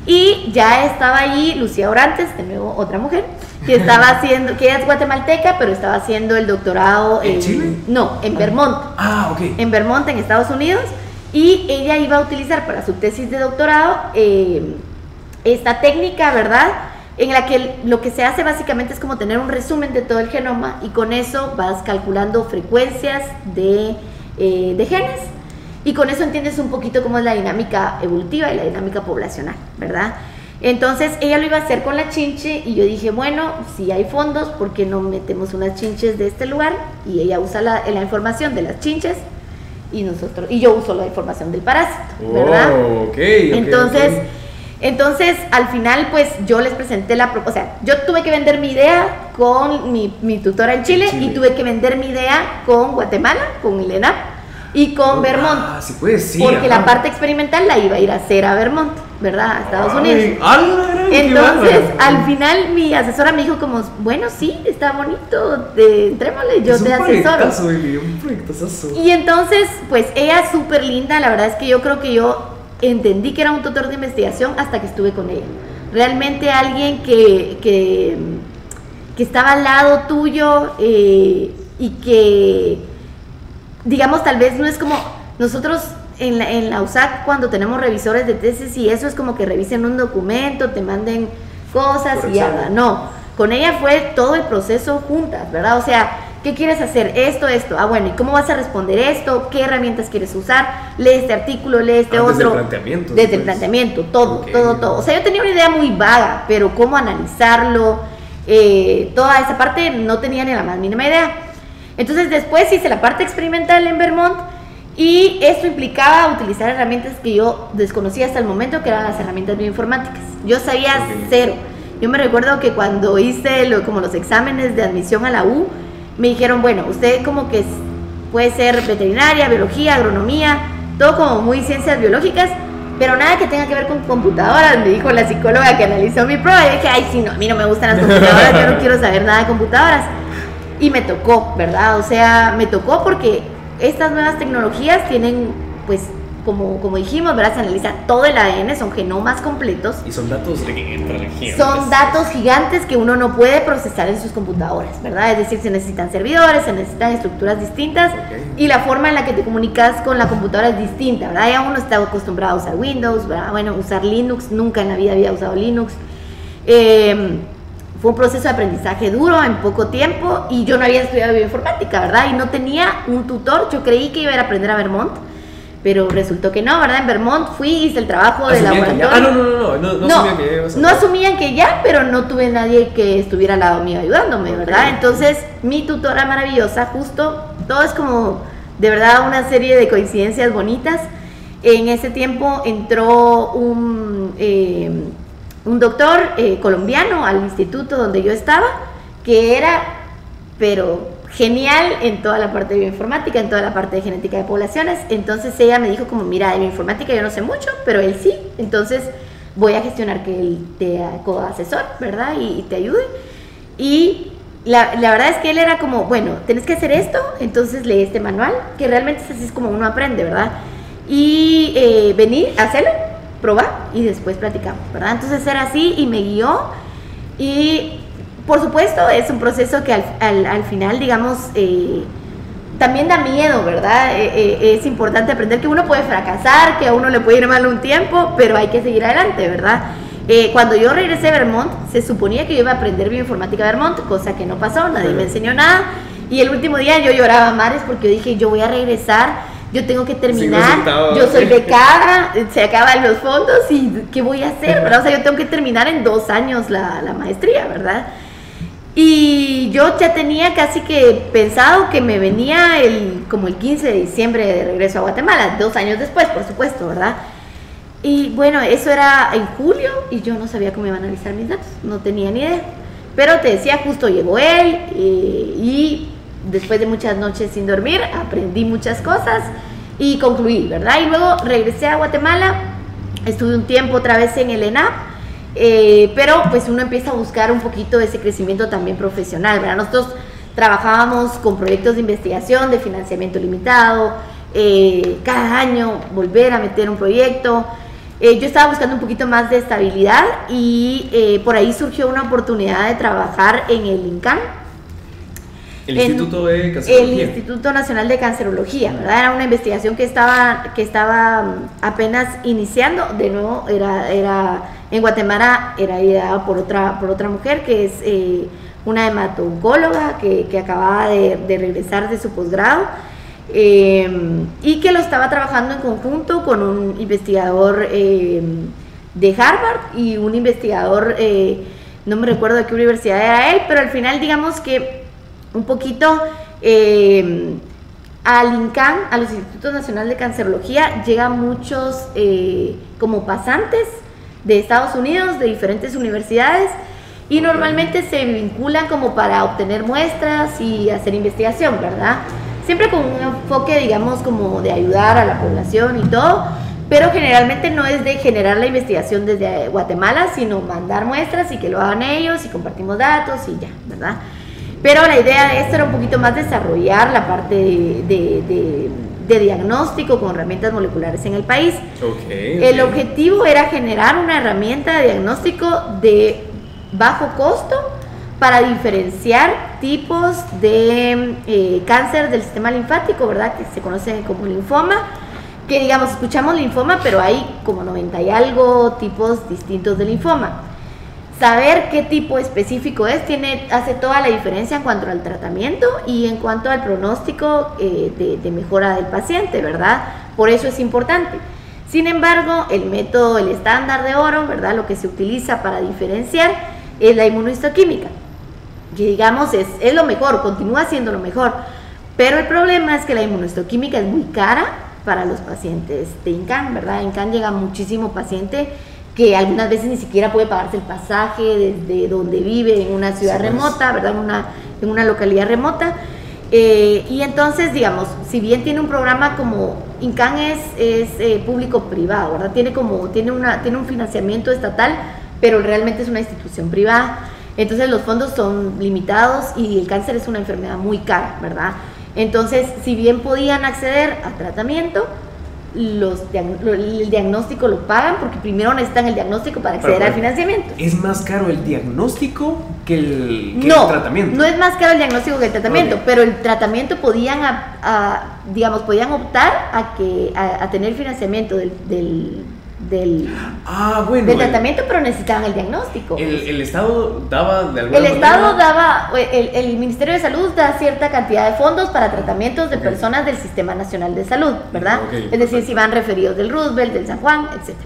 Y ya estaba ahí Lucía Orantes, de nuevo otra mujer, que estaba haciendo, que ella es guatemalteca, pero estaba haciendo el doctorado ¿En Chile? No, en Vermont. Ah, ok. En Vermont, en Estados Unidos, y ella iba a utilizar para su tesis de doctorado esta técnica, ¿verdad? En la que lo que se hace básicamente es como tener un resumen de todo el genoma y con eso vas calculando frecuencias de genes y con eso entiendes un poquito cómo es la dinámica evolutiva y la dinámica poblacional, ¿verdad? Entonces ella lo iba a hacer con la chinche y yo dije, bueno, si hay fondos, ¿por qué no metemos unas chinches de este lugar? Y ella usa la información de las chinches y yo uso la información del parásito, ¿verdad? Entonces, al final, pues, yo les presenté o sea, yo tuve que vender mi idea con mi tutora en Chile y tuve que vender mi idea con Guatemala, con el ENAP y con Vermont. Sí puede ser. Porque la parte experimental la iba a ir a hacer a Vermont, ¿verdad? A Estados Unidos. Entonces, al final, mi asesora me dijo como, bueno, sí, está bonito, entrémosle, yo te asesoro. Un proyectazo. Y entonces, pues, ella súper linda, la verdad es que yo creo que yo entendí que era un tutor de investigación hasta que estuve con ella. Realmente alguien que estaba al lado tuyo y que, digamos, tal vez no es como nosotros en la USAC cuando tenemos revisores de tesis y eso es como que revisen un documento, te manden cosas y ya, no. Con ella fue todo el proceso juntas, ¿verdad? O sea, ¿qué quieres hacer? Esto. Ah, bueno, ¿y cómo vas a responder esto? ¿Qué herramientas quieres usar? Lee este artículo, lee este otro. Desde el planteamiento. Desde el planteamiento, todo. O sea, yo tenía una idea muy vaga, pero cómo analizarlo, toda esa parte no tenía ni la más mínima idea. Entonces después hice la parte experimental en Vermont y esto implicaba utilizar herramientas que yo desconocía hasta el momento, que eran las herramientas bioinformáticas. Yo sabía cero. Yo me recuerdo que cuando hice como los exámenes de admisión a la U, me dijeron, bueno, usted como que puede ser veterinaria, biología, agronomía, todo como muy ciencias biológicas, pero nada que tenga que ver con computadoras, me dijo la psicóloga que analizó mi prueba. Y dije, ay, sí, no, a mí no me gustan las computadoras, yo no quiero saber nada de computadoras. Y me tocó, ¿verdad? O sea, me tocó porque estas nuevas tecnologías tienen, pues, como dijimos, ¿verdad? Se analiza todo el ADN, son genomas completos. Y son datos gigantes. Son datos gigantes que uno no puede procesar en sus computadoras, ¿verdad? Es decir, se necesitan servidores, se necesitan estructuras distintas y la forma en la que te comunicas con la computadora es distinta, ¿verdad? Ya uno está acostumbrado a usar Windows, ¿verdad? Bueno, usar Linux, nunca en la vida había usado Linux. Fue un proceso de aprendizaje duro en poco tiempo y yo no había estudiado bioinformática, ¿verdad? Y no tenía un tutor, yo creí que iba a ir a aprender a Vermont. Pero resultó que no, ¿verdad? En Vermont fui, hice el trabajo de laboratorio. No asumían que ya, pero no tuve nadie que estuviera al lado mío ayudándome, ¿verdad? Entonces, mi tutora maravillosa, justo, todo es como, de verdad, una serie de coincidencias bonitas. En ese tiempo entró un doctor colombiano al instituto donde yo estaba, que era, pero genial en toda la parte de bioinformática, en toda la parte de genética de poblaciones. Entonces ella me dijo como, mira, de bioinformática yo no sé mucho, pero él sí, entonces voy a gestionar que él te coasesor, ¿verdad? Y te ayude. Y la verdad es que él era como, bueno, tienes que hacer esto, entonces lee este manual, que realmente así es como uno aprende, ¿verdad? Y venir, hacerlo, probar y después platicamos, ¿verdad? Entonces era así y me guió y por supuesto es un proceso que al final, digamos, también da miedo, ¿verdad? Es importante aprender que uno puede fracasar, que a uno le puede ir mal un tiempo, pero hay que seguir adelante, ¿verdad? Cuando yo regresé a Vermont, se suponía que yo iba a aprender bioinformática a Vermont, cosa que no pasó, nadie me enseñó nada, y el último día yo lloraba a mares porque yo dije, yo voy a regresar, yo tengo que terminar, yo soy becada, se acaban los fondos y ¿qué voy a hacer? ¿Verdad? O sea, yo tengo que terminar en 2 años la maestría, ¿verdad? Y yo ya tenía casi que pensado que me venía como el 15 de diciembre de regreso a Guatemala, 2 años después, por supuesto, ¿verdad? Y bueno, eso era en julio y yo no sabía cómo iba a analizar mis datos, no tenía ni idea. Pero te decía, justo llegó él y después de muchas noches sin dormir, aprendí muchas cosas y concluí, ¿verdad? Y luego regresé a Guatemala, estuve un tiempo otra vez en el ENAP, pero pues uno empieza a buscar un poquito ese crecimiento también profesional, ¿verdad? Nosotros trabajábamos con proyectos de investigación, de financiamiento limitado, cada año volver a meter un proyecto. Yo estaba buscando un poquito más de estabilidad y por ahí surgió una oportunidad de trabajar en el INCAN. El Instituto de Cancerología. El Instituto Nacional de Cancerología, ¿verdad? Era una investigación que estaba apenas iniciando. De nuevo, era en Guatemala, era liderada por otra mujer que es una hemato-oncóloga que acababa de regresar de su posgrado. Y que lo estaba trabajando en conjunto con un investigador de Harvard y un investigador, no me recuerdo de qué universidad era él, pero al final digamos que un poquito al INCAN, a los Institutos Nacionales de Cancerología, llegan muchos como pasantes de Estados Unidos, de diferentes universidades, y normalmente se vinculan como para obtener muestras y hacer investigación, ¿verdad? Siempre con un enfoque, digamos, como de ayudar a la población y todo, pero generalmente no es de generar la investigación desde Guatemala, sino mandar muestras y que lo hagan ellos y compartimos datos y ya, ¿verdad? Pero la idea de esto era un poquito más desarrollar la parte de diagnóstico con herramientas moleculares en el país. Okay. El objetivo era generar una herramienta de diagnóstico de bajo costo para diferenciar tipos de cáncer del sistema linfático, ¿verdad? Que se conocen como linfoma, que digamos, escuchamos linfoma, pero hay como 90 y algo tipos distintos de linfoma. Saber qué tipo específico es hace toda la diferencia en cuanto al tratamiento y en cuanto al pronóstico de mejora del paciente, ¿verdad? Por eso es importante. Sin embargo, el estándar de oro, ¿verdad? Lo que se utiliza para diferenciar es la inmunohistoquímica, que digamos es lo mejor, continúa siendo lo mejor, pero el problema es que la inmunohistoquímica es muy cara para los pacientes de INCAN, ¿verdad? En INCAN llega muchísimo paciente que algunas veces ni siquiera puede pagarse el pasaje desde donde vive, en una ciudad remota, ¿verdad? En una localidad remota, y entonces, digamos, si bien tiene un programa como INCAN es público-privado, ¿verdad? Tiene un financiamiento estatal, pero realmente es una institución privada. Entonces los fondos son limitados y el cáncer es una enfermedad muy cara, ¿verdad? Entonces, si bien podían acceder a tratamiento, el diagnóstico lo pagan porque primero necesitan el diagnóstico para acceder al financiamiento. ¿Es más caro el diagnóstico que el tratamiento? No es más caro el diagnóstico que el tratamiento, okay. Pero el tratamiento podían optar a tener financiamiento del tratamiento, pero necesitaban el diagnóstico. ¿El Estado daba de alguna manera? El Ministerio de Salud da cierta cantidad de fondos para tratamientos de personas del Sistema Nacional de Salud, ¿verdad? Okay. Es decir, si van referidos del Roosevelt, del San Juan, etc.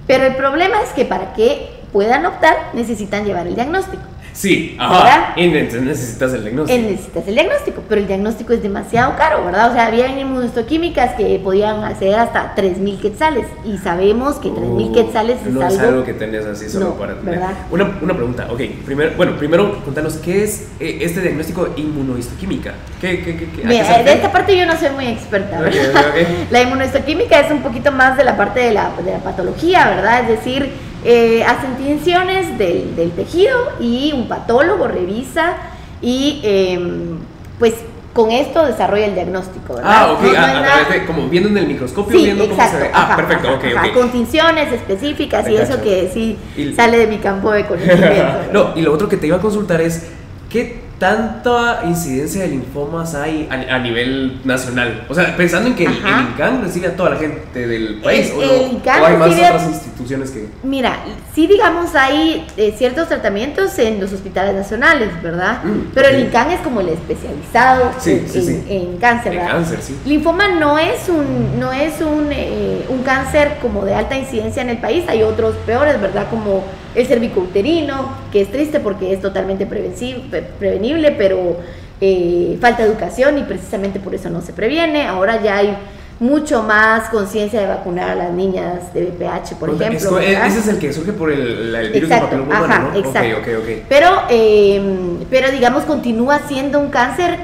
Pero el problema es que para que puedan optar, necesitan llevar el diagnóstico. Sí, ajá. Y entonces necesitas el diagnóstico. Necesitas el diagnóstico, pero el diagnóstico es demasiado caro, ¿verdad? O sea, había inmunohistoquímicas que podían acceder hasta 3,000 quetzales y sabemos que 3,000 quetzales es algo que tenés así solo para tener. ¿Verdad? Una pregunta, ok. Primero contanos, ¿qué es este diagnóstico de inmunohistoquímica? Mira, de esta parte yo no soy muy experta, ¿verdad? Okay. La inmunohistoquímica es un poquito más de la parte de la patología, ¿verdad? Es decir, hacen tinciones del tejido y un patólogo revisa y pues con esto desarrolla el diagnóstico, ¿verdad? Ok, a través de, como viendo en el microscopio, sí, viendo exacto, cómo se ve. Perfecto, ok. Con tinciones específicas y eso que sí sale de mi campo de conocimiento. Y lo otro que te iba a consultar es, ¿qué tanta incidencia de linfomas hay a nivel nacional? O sea, pensando en que el INCAN recibe a toda la gente del país, ¿o hay más otras instituciones que...? Mira, sí, digamos, hay ciertos tratamientos en los hospitales nacionales, ¿verdad? Pero el INCAN es como el especializado en cáncer, ¿verdad? Cáncer, sí. Linfoma no es un cáncer como de alta incidencia en el país, hay otros peores, ¿verdad? Como el cervicouterino, que es triste porque es totalmente prevenible, pero falta educación y precisamente por eso no se previene. Ahora ya hay mucho más conciencia de vacunar a las niñas de VPH, por ejemplo. Ese es el que surge por el virus del papiloma humano, ajá, ¿no? Exacto. Okay. Pero digamos, continúa siendo un cáncer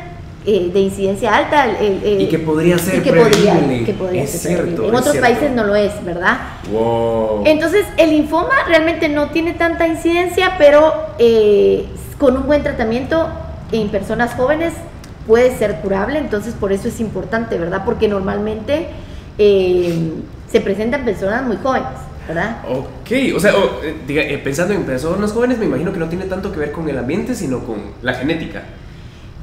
de incidencia alta. Y que podría ser que prevenible. podría ser cierto, prevenible. En otros países no lo es, ¿verdad? Wow. Entonces, el linfoma realmente no tiene tanta incidencia, pero con un buen tratamiento en personas jóvenes puede ser curable, entonces por eso es importante, ¿verdad? Porque normalmente se presentan personas muy jóvenes, ¿verdad? Ok, o sea, pensando en personas jóvenes, me imagino que no tiene tanto que ver con el ambiente, sino con la genética.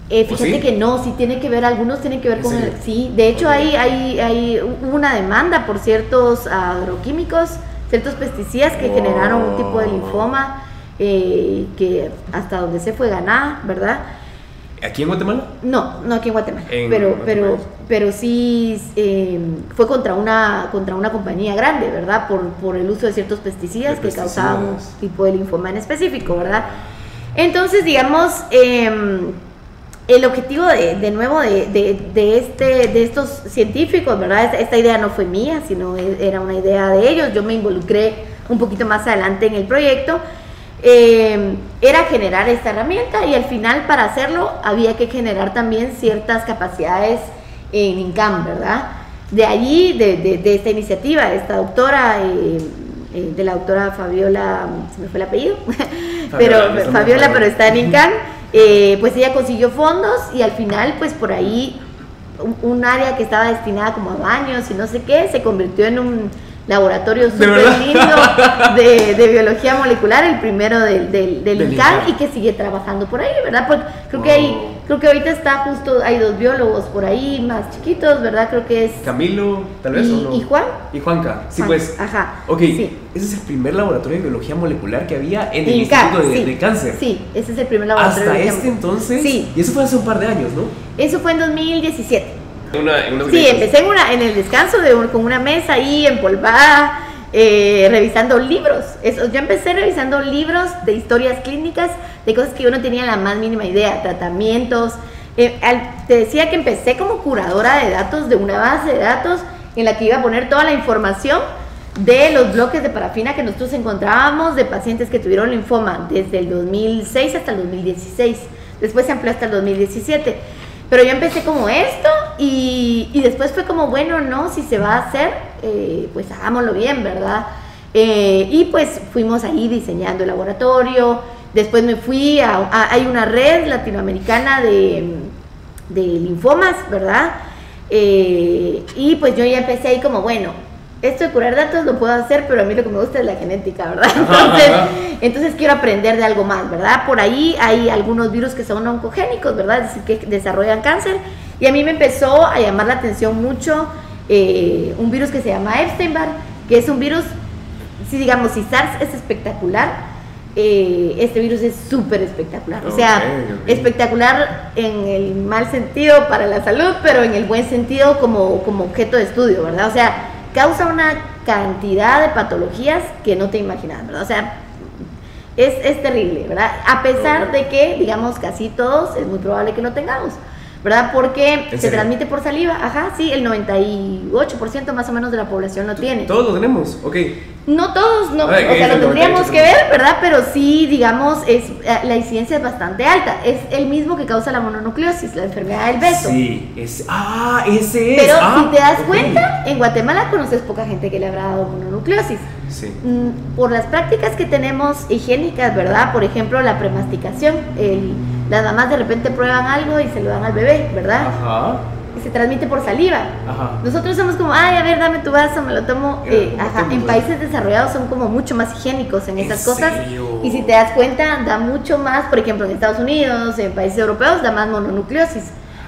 Fíjate que no, sí tiene que ver, algunos tienen que ver con el... Sí, de hecho hay una demanda por ciertos agroquímicos, ciertos pesticidas que generaron un tipo de linfoma que hasta donde se fue ganada, ¿verdad? ¿Aquí en Guatemala? No aquí en Guatemala, pero sí fue contra una compañía grande, ¿verdad? Por el uso de ciertos pesticidas que causaban un tipo de linfoma en específico, ¿verdad? Entonces, digamos, el objetivo de nuevo de estos científicos, ¿verdad? Esta idea no fue mía, sino era una idea de ellos. Yo me involucré un poquito más adelante en el proyecto. Era generar esta herramienta y al final para hacerlo había que generar también ciertas capacidades en INCAM, ¿verdad? De allí, de esta iniciativa, esta doctora, de la doctora Fabiola, se me fue el apellido, Fabiola, pero está en INCAM, pues ella consiguió fondos y al final pues por ahí un área que estaba destinada como a baños y no sé qué, se convirtió en un laboratorio súper lindo de biología molecular, el primero del INCAM, y que sigue trabajando por ahí, ¿verdad? Porque creo que ahorita está justo, hay 2 biólogos por ahí más chiquitos, ¿verdad? Creo que es Camilo, tal vez, ¿o no? ¿Y Juan? Y Juanca, sí, pues. Ajá. Ok, sí. Ese es el primer laboratorio de biología molecular que había en el Instituto de Cáncer. Sí, ese es el primer laboratorio. Hasta entonces. Sí. Y eso fue hace un par de años, ¿no? Eso fue en 2017. Sí, empecé en el descanso con una mesa ahí empolvada, revisando libros. Yo empecé revisando libros de historias clínicas, de cosas que yo no tenía la más mínima idea, tratamientos. Te decía que empecé como curadora de datos de una base de datos en la que iba a poner toda la información de los bloques de parafina que nosotros encontrábamos de pacientes que tuvieron linfoma desde el 2006 hasta el 2016. Después se amplió hasta el 2017. Pero yo empecé como esto y después fue como, bueno, no, si se va a hacer, pues hagámoslo bien, ¿verdad? Y pues fuimos ahí diseñando el laboratorio. Después me fui hay una red latinoamericana de linfomas, ¿verdad? Y pues yo ya empecé ahí como, bueno, esto de curar datos lo puedo hacer, pero a mí lo que me gusta es la genética, ¿verdad? Entonces quiero aprender de algo más, ¿verdad? Por ahí hay algunos virus que son oncogénicos, ¿verdad? Es decir, que desarrollan cáncer. Y a mí me empezó a llamar la atención mucho un virus que se llama Epstein-Barr, que es un virus, si digamos, si SARS es espectacular, este virus es súper espectacular. O sea, espectacular en el mal sentido para la salud, pero en el buen sentido como objeto de estudio, ¿verdad? O sea, causa una cantidad de patologías que no te imaginas, ¿verdad? O sea, es terrible, ¿verdad? A pesar de que, digamos, casi todos es muy probable que lo tengamos, ¿verdad? Porque se transmite por saliva. Ajá, sí, el 98% más o menos de la población lo tiene. Todos lo tenemos, ok. No todos, no, o sea, lo tendríamos que ver, ¿verdad? Pero sí, digamos, la incidencia es bastante alta. Es el mismo que causa la mononucleosis, la enfermedad del beso. Sí, ese es. Pero si te das cuenta, en Guatemala conoces poca gente que le habrá dado mononucleosis. Sí. Por las prácticas que tenemos higiénicas, ¿verdad? Por ejemplo, la premasticación. Las mamás de repente prueban algo y se lo dan al bebé, ¿verdad? Ajá. Y se transmite por saliva. Ajá. Nosotros somos como, ay, a ver, dame tu vaso, me lo tomo. En países desarrollados son como mucho más higiénicos en esas cosas. Y si te das cuenta, da mucho más, por ejemplo, en Estados Unidos, en países europeos, da más mononucleosis.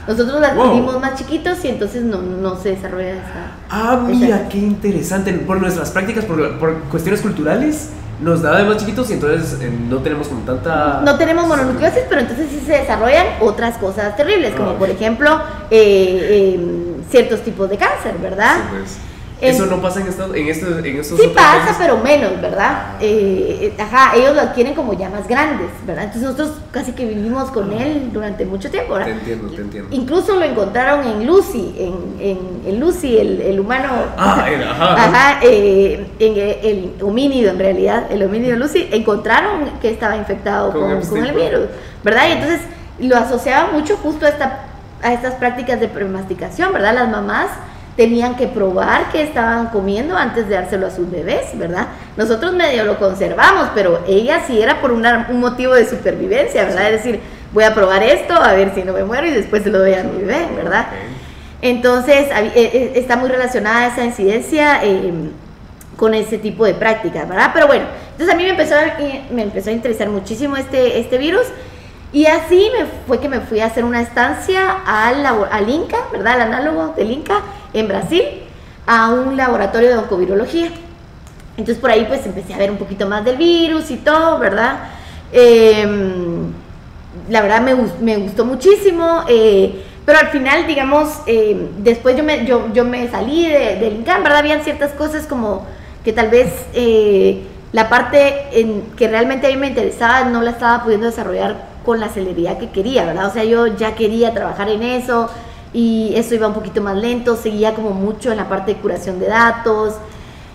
Nosotros las tuvimos más chiquitos y entonces no se desarrolla esa. Mira, qué interesante. Por nuestras prácticas, por cuestiones culturales, nos da de más chiquitos y entonces no tenemos como tanta... No tenemos mononucleosis, pero entonces sí se desarrollan otras cosas terribles, como por ejemplo ciertos tipos de cáncer, ¿verdad? Sí, pues. Eso no pasa en estos sí pasa, países, pero menos, ¿verdad? Ellos lo adquieren como ya más grandes, ¿verdad? Entonces nosotros casi que vivimos con él durante mucho tiempo, ¿verdad? Te entiendo. Incluso lo encontraron en Lucy, en Lucy, el humano. En el homínido, en realidad, el homínido Lucy, encontraron que estaba infectado con el virus, ¿verdad? Y entonces lo asociaba mucho justo a estas prácticas de premasticación, ¿verdad? Las mamás tenían que probar qué estaban comiendo antes de dárselo a sus bebés, ¿verdad? Nosotros medio lo conservamos, pero ella sí era por un motivo de supervivencia, ¿verdad? Es decir, voy a probar esto, a ver si no me muero y después se lo doy a mi bebé, ¿verdad? Entonces, está muy relacionada esa incidencia con ese tipo de prácticas, ¿verdad? Pero bueno, entonces a mí me empezó a interesar muchísimo este virus. Y así fue que me fui a hacer una estancia al INCA, ¿verdad? Al análogo del INCA en Brasil, a un laboratorio de oncovirología. Entonces por ahí pues empecé a ver un poquito más del virus y todo, ¿verdad? La verdad me gustó muchísimo, pero al final, digamos, después yo me salí del INCA, ¿verdad? Habían ciertas cosas como que tal vez la parte que realmente a mí me interesaba no la estaba pudiendo desarrollar con la celeridad que quería, ¿verdad? O sea, yo ya quería trabajar en eso y eso iba un poquito más lento, seguía como mucho en la parte de curación de datos.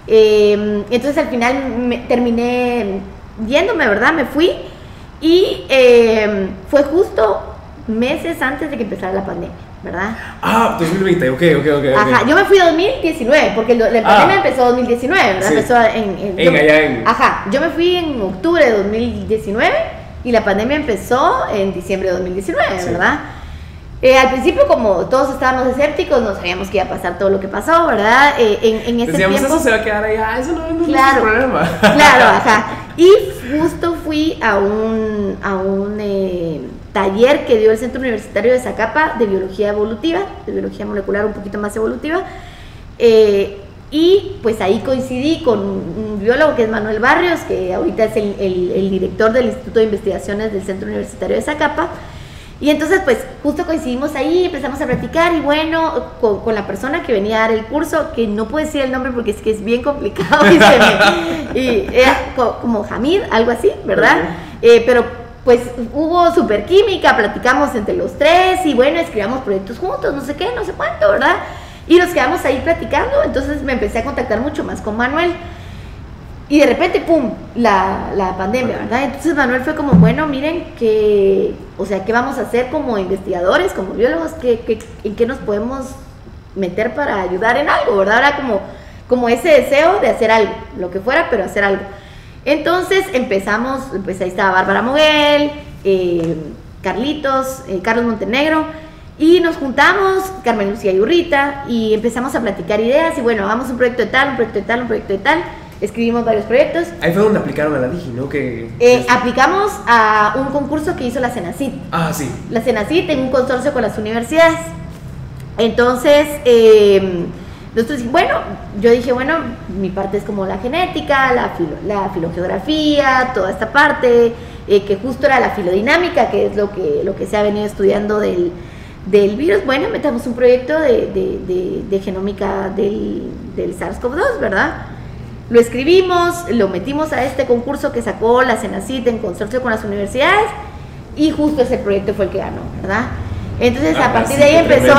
Entonces al final terminé yéndome, ¿verdad? Me fui y fue justo meses antes de que empezara la pandemia, ¿verdad? 2020, ok. Ajá, yo me fui 2019, porque la pandemia empezó 2019, ¿verdad? Sí. Empezó yo me fui en octubre de 2019 y la pandemia empezó en diciembre de 2019, ¿verdad? Al principio, como todos estábamos escépticos, no sabíamos que iba a pasar todo lo que pasó, ¿verdad? En ese Decíamos, tiempo, eso se va a quedar allá, eso no es claro, problema. Claro. Y justo fui a un taller que dio el Centro Universitario de Zacapa de biología evolutiva, de biología molecular un poquito más evolutiva, y pues ahí coincidí con un biólogo que es Manuel Barrios, que ahorita es el director del Instituto de Investigaciones del Centro Universitario de Zacapa. Y entonces pues justo coincidimos ahí, empezamos a platicar y bueno, con la persona que venía a dar el curso, que no puedo decir el nombre porque es que es bien complicado y era como Hamid, algo así, ¿verdad? Pero pues hubo super química, platicamos entre los tres y bueno, escribamos proyectos juntos, no sé qué, no sé cuánto, ¿verdad? Y nos quedamos ahí platicando, entonces me empecé a contactar mucho más con Manuel. Y de repente, ¡pum!, la pandemia, ¿verdad? Entonces Manuel fue como, bueno, miren, ¿qué vamos a hacer como investigadores, como biólogos? ¿En qué nos podemos meter para ayudar en algo, ¿verdad? Era como ese deseo de hacer algo, lo que fuera, pero hacer algo. Entonces empezamos, pues ahí estaba Bárbara Moguel, Carlos Montenegro, y nos juntamos, Carmen Lucía Yurrita, y empezamos a platicar ideas, y bueno, hagamos un proyecto de tal, un proyecto de tal, un proyecto de tal. Escribimos varios proyectos. Ahí fue donde aplicaron a la Digi, ¿no? Aplicamos a un concurso que hizo la Cenacit. Sí. La Cenacit en un consorcio con las universidades. Entonces, nosotros, yo dije, mi parte es como la genética, la filogeografía, toda esta parte, que justo era la filodinámica, que es lo que se ha venido estudiando del virus. Bueno, metamos un proyecto de genómica del SARS-CoV-2, ¿verdad? Lo escribimos, lo metimos a este concurso que sacó la Cenacit en consorcio con las universidades y justo ese proyecto fue el que ganó, ¿verdad? Entonces a partir de ahí empezó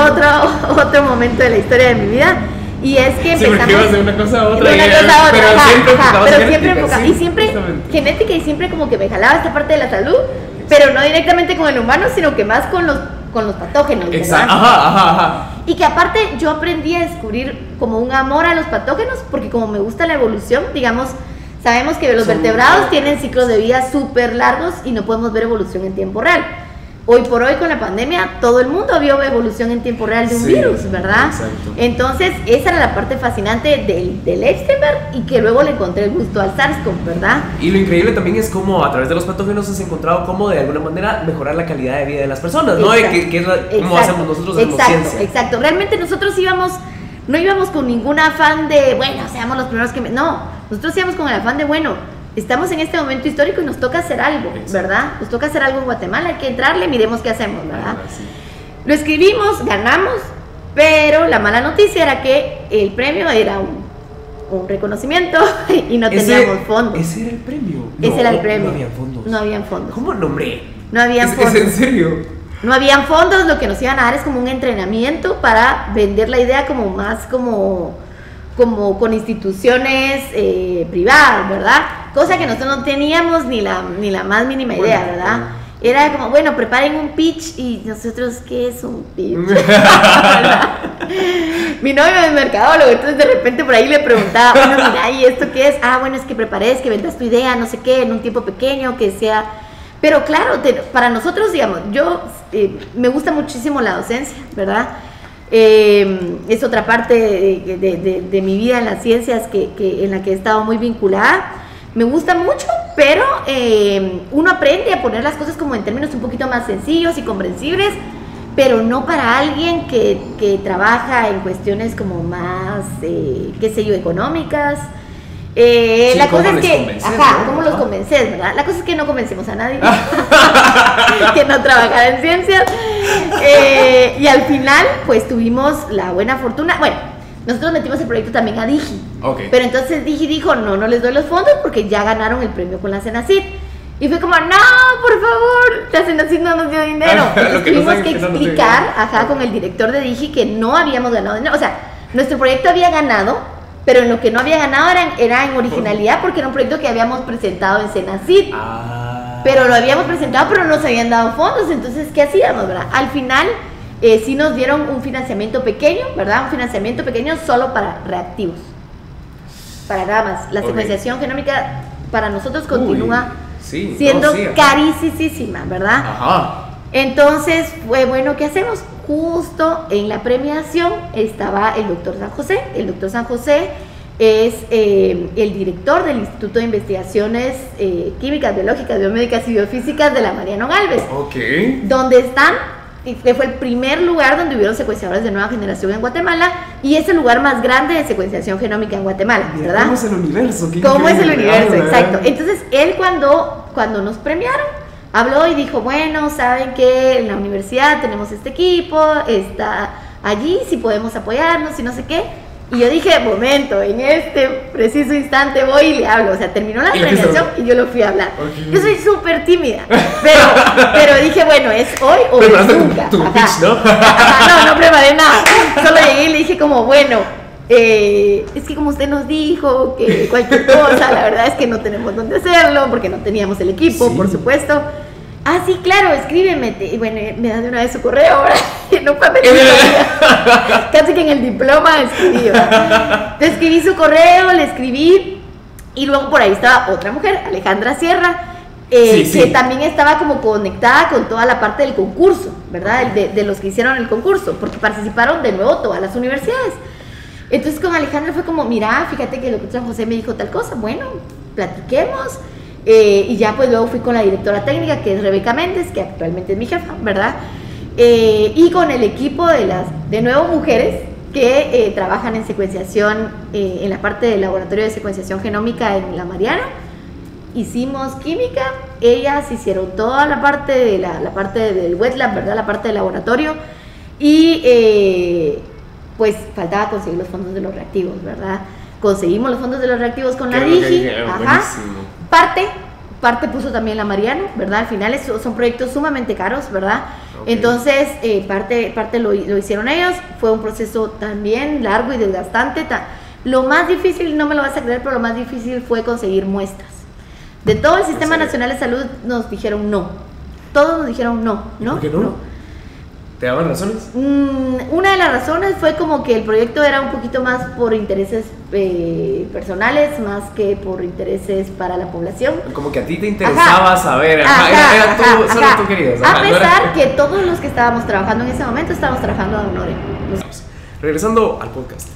otro momento de la historia de mi vida y es que empezamos... Sí, porque ibas de una cosa a otra. Pero siempre enfocado. Y siempre genética y siempre como que me jalaba esta parte de la salud, pero no directamente con el humano, sino que más con los patógenos, ¿verdad? Exacto, ajá. Y que aparte yo aprendí a descubrir como un amor a los patógenos, porque como me gusta la evolución, digamos, sabemos que los vertebrados tienen ciclos de vida súper largos y no podemos ver evolución en tiempo real. Hoy por hoy con la pandemia todo el mundo vio evolución en tiempo real de un virus, ¿verdad? Exacto. Entonces esa era la parte fascinante del Epstein-Barr y que luego le encontré el gusto al SARS-CoV, ¿verdad? Y lo increíble también es cómo a través de los patógenos has encontrado cómo de alguna manera mejorar la calidad de vida de las personas, ¿no? Cómo hacemos nosotros en ciencia. Exacto, realmente nosotros no íbamos con ningún afán de, seamos los primeros que... No, nosotros íbamos con el afán de, estamos en este momento histórico y nos toca hacer algo, ¿verdad? Nos toca hacer algo en Guatemala, hay que entrarle, miremos qué hacemos, ¿verdad? Sí. Lo escribimos, ganamos, pero la mala noticia era que el premio era un un reconocimiento y no teníamos fondos. ¿Ese era el premio? Ese era el premio. No había fondos. No habían fondos. ¿Cómo nombre? No habían fondos. ¿Es en serio? No habían fondos, lo que nos iban a dar es como un entrenamiento para vender la idea como más como con instituciones privadas, ¿verdad? Cosa que nosotros no teníamos ni la más mínima idea, ¿verdad? Era como, bueno, preparen un pitch y nosotros, ¿qué es un pitch? Mi novio es mercadólogo, entonces de repente por ahí le preguntaba, bueno, mira, ¿y esto qué es? Ah, bueno, es que prepares, que vendas tu idea, no sé qué, en un tiempo pequeño, que sea... Pero claro, para nosotros, digamos, yo me gusta muchísimo la docencia, ¿verdad? Es otra parte de mi vida en las ciencias en la que he estado muy vinculada. Me gusta mucho, pero uno aprende a poner las cosas como en términos un poquito más sencillos y comprensibles, pero no para alguien que trabaja en cuestiones como más, qué sé yo, económicas. Sí, la cosa es que, ¿no? ¿cómo los convences, verdad? La cosa es que no convencemos a nadie que no trabajara en ciencias. Y al final, pues tuvimos la buena fortuna. Bueno, nosotros metimos el proyecto también a Digi. Okay. Pero entonces Digi dijo, no les doy los fondos porque ya ganaron el premio con la Cenacit. Y fue como, no, por favor, la Cenacit no nos dio dinero. Entonces tuvimos que explicar, con el director de Digi que no habíamos ganado dinero. O sea, nuestro proyecto había ganado, pero en lo que no había ganado era en originalidad, porque era un proyecto que habíamos presentado en Cenacit. Pero lo habíamos presentado, pero no nos habían dado fondos. Entonces, ¿qué hacíamos, verdad? Al final, sí nos dieron un financiamiento pequeño, ¿verdad? Un financiamiento pequeño solo para reactivos. Para nada más. La secuenciación genómica para nosotros continúa siendo carísima, ¿verdad? Ajá. Entonces, fue bueno, ¿qué hacemos? Justo en la premiación estaba el doctor San José. El doctor San José es el director del Instituto de Investigaciones Químicas, Biológicas, Biomédicas y Biofísicas de la Mariano Gálvez. Ok. Donde están, fue el primer lugar donde hubieron secuenciadores de nueva generación en Guatemala y es el lugar más grande de secuenciación genómica en Guatemala, ¿verdad? ¿Cómo es el universo? ¿Cómo es el universo? Exacto. Entonces, él cuando nos premiaron, habló y dijo, bueno, saben que en la universidad tenemos este equipo, está allí, si podemos apoyarnos y no sé qué. Y yo dije, momento, en este preciso instante voy y le hablo. O sea, terminó la premiación y yo lo fui a hablar. Okay. Yo soy súper tímida, pero dije, bueno, es hoy o es nunca. Tu pitch, ¿no? No preparé nada. Solo llegué y le dije como, bueno, es que como usted nos dijo que cualquier cosa, la verdad es que no tenemos dónde hacerlo porque no teníamos el equipo, por supuesto. Ah, sí, claro, escríbeme. Y bueno, me da de una vez su correo ahora. No fue casi que en el diploma escribí. Te escribí su correo, le escribí. Y luego por ahí estaba otra mujer, Alejandra Sierra, que también estaba como conectada con toda la parte del concurso, ¿verdad? De los que hicieron el concurso, porque participaron de nuevo todas las universidades. Entonces con Alejandra fue como, mira, fíjate que el doctor San José me dijo tal cosa, bueno, platiquemos. Y ya pues luego fui con la directora técnica, que es Rebeca Méndez, que actualmente es mi jefa, ¿verdad? Y con el equipo de nuevo mujeres que trabajan en secuenciación, en la parte del laboratorio de secuenciación genómica en la Mariano. Hicimos química, ellas hicieron toda la parte de la parte del wet lab, ¿verdad? La parte del laboratorio. Y pues faltaba conseguir los fondos de los reactivos, ¿verdad? Conseguimos los fondos de los reactivos con la Digi. Ajá. Parte puso también la Mariano, ¿verdad? Al final son proyectos sumamente caros, ¿verdad? Okay. Entonces, parte lo hicieron ellos. Fue un proceso también largo y desgastante. Lo más difícil, no me lo vas a creer, pero lo más difícil fue conseguir muestras. De todo el Sistema Nacional de Salud nos dijeron no. Todos nos dijeron no, ¿no? ¿Por qué no? ¿Te daban razones? Una de las razones fue como que el proyecto era un poquito más por intereses personales, más que por intereses para la población. Como que a ti te interesaba saber, solo tú querías. A pesar que todos los que estábamos trabajando en ese momento estábamos trabajando a honore. Regresando al podcast,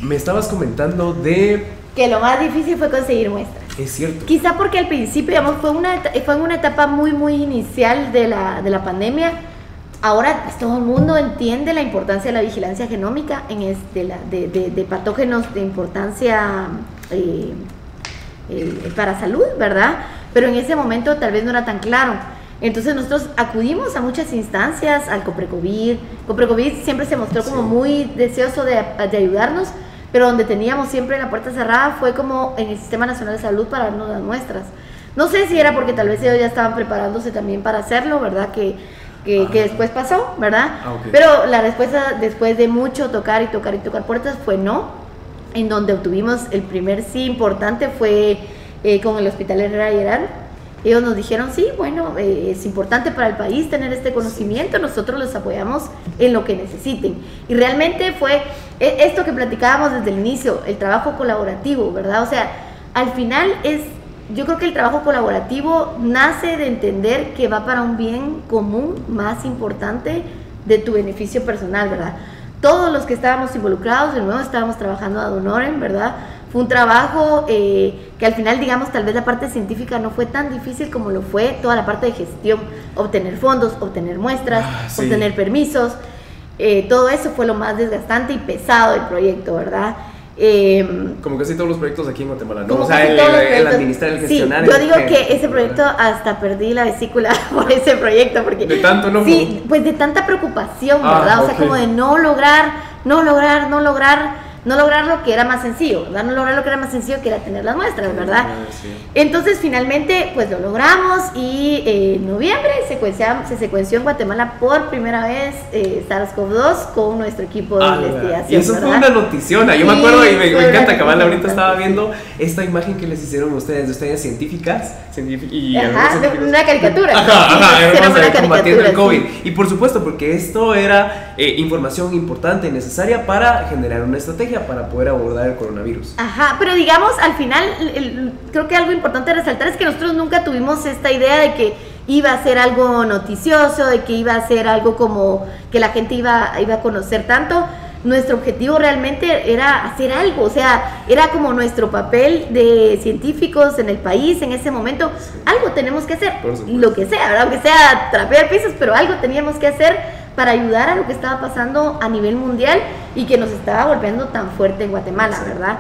me estabas comentando de... Que lo más difícil fue conseguir muestras. Es cierto. Quizá porque al principio, digamos, fue en una etapa muy, muy inicial de la pandemia. Ahora pues, todo el mundo entiende la importancia de la vigilancia genómica de patógenos de importancia para salud, ¿verdad? Pero en ese momento tal vez no era tan claro. Entonces nosotros acudimos a muchas instancias, al Coprecovid. Coprecovid siempre se mostró como muy deseoso de ayudarnos, pero donde teníamos siempre la puerta cerrada fue como en el Sistema Nacional de Salud para darnos las muestras. No sé si era porque tal vez ellos ya estaban preparándose también para hacerlo, ¿verdad? Que después pasó, ¿verdad? Okay. Pero la respuesta después de mucho tocar y tocar y tocar puertas fue no. En donde obtuvimos el primer sí importante fue con el Hospital Herrera Llerar. Ellos nos dijeron, sí, bueno, es importante para el país tener este conocimiento, nosotros los apoyamos en lo que necesiten. Y realmente fue esto que platicábamos desde el inicio, el trabajo colaborativo, ¿verdad? O sea, al final yo creo que el trabajo colaborativo nace de entender que va para un bien común más importante de tu beneficio personal, ¿verdad? Todos los que estábamos involucrados, de nuevo estábamos trabajando ad honorem, ¿verdad? Fue un trabajo que al final, digamos, tal vez la parte científica no fue tan difícil como lo fue toda la parte de gestión, obtener fondos, obtener muestras, obtener permisos, todo eso fue lo más desgastante y pesado del proyecto, ¿verdad? Como casi todos los proyectos aquí en Guatemala, ¿no? Como o sea, el administrar, el gestionar. Sí, yo digo que ese proyecto hasta perdí la vesícula por ese proyecto, porque de tanto no. Sí, pues de tanta preocupación, ¿verdad? O sea, como de no lograr lo que era más sencillo, ¿verdad? No lograr lo que era más sencillo, que era tener las muestras, ¿verdad? Sí. Entonces, finalmente, pues lo logramos y en noviembre se secuenció en Guatemala por primera vez SARS-CoV-2 con nuestro equipo de investigación. Y eso, ¿verdad? Fue una noticiona. Yo me acuerdo y me encanta, cabal, ahorita estaba viendo esta imagen que les hicieron ustedes de ustedes científicas y una caricatura. Combatiendo el COVID. Y por supuesto, porque esto era información importante y necesaria para generar una estrategia para poder abordar el coronavirus. Ajá, pero digamos, al final, creo que algo importante a resaltar es que nosotros nunca tuvimos esta idea de que iba a ser algo noticioso, de que iba a ser algo como que la gente iba a conocer tanto. Nuestro objetivo realmente era hacer algo, o sea, era como nuestro papel de científicos en el país en ese momento. Sí. Algo tenemos que hacer, lo que sea, ¿verdad? Aunque sea trapear pisos, pero algo teníamos que hacer para ayudar a lo que estaba pasando a nivel mundial y que nos estaba golpeando tan fuerte en Guatemala, ¿verdad?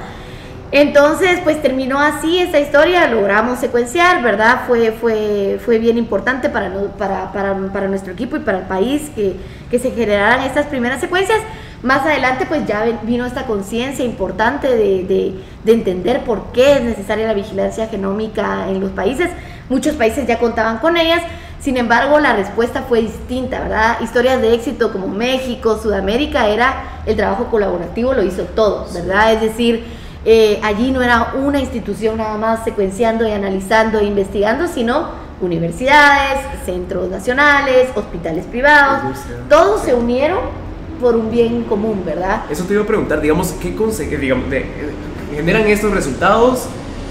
Entonces, pues terminó así esa historia, logramos secuenciar, ¿verdad? Fue bien importante para nuestro equipo y para el país que se generaran estas primeras secuencias. Más adelante, pues ya vino esta conciencia importante de entender por qué es necesaria la vigilancia genómica en los países. Muchos países ya contaban con ellas. Sin embargo, la respuesta fue distinta, ¿verdad? Historias de éxito como México, Sudamérica, era el trabajo colaborativo, lo hizo todo, ¿verdad? Es decir, allí no era una institución nada más secuenciando y analizando e investigando, sino universidades, centros nacionales, hospitales privados, todos se unieron por un bien común, ¿verdad? Eso te iba a preguntar, digamos, generan estos resultados,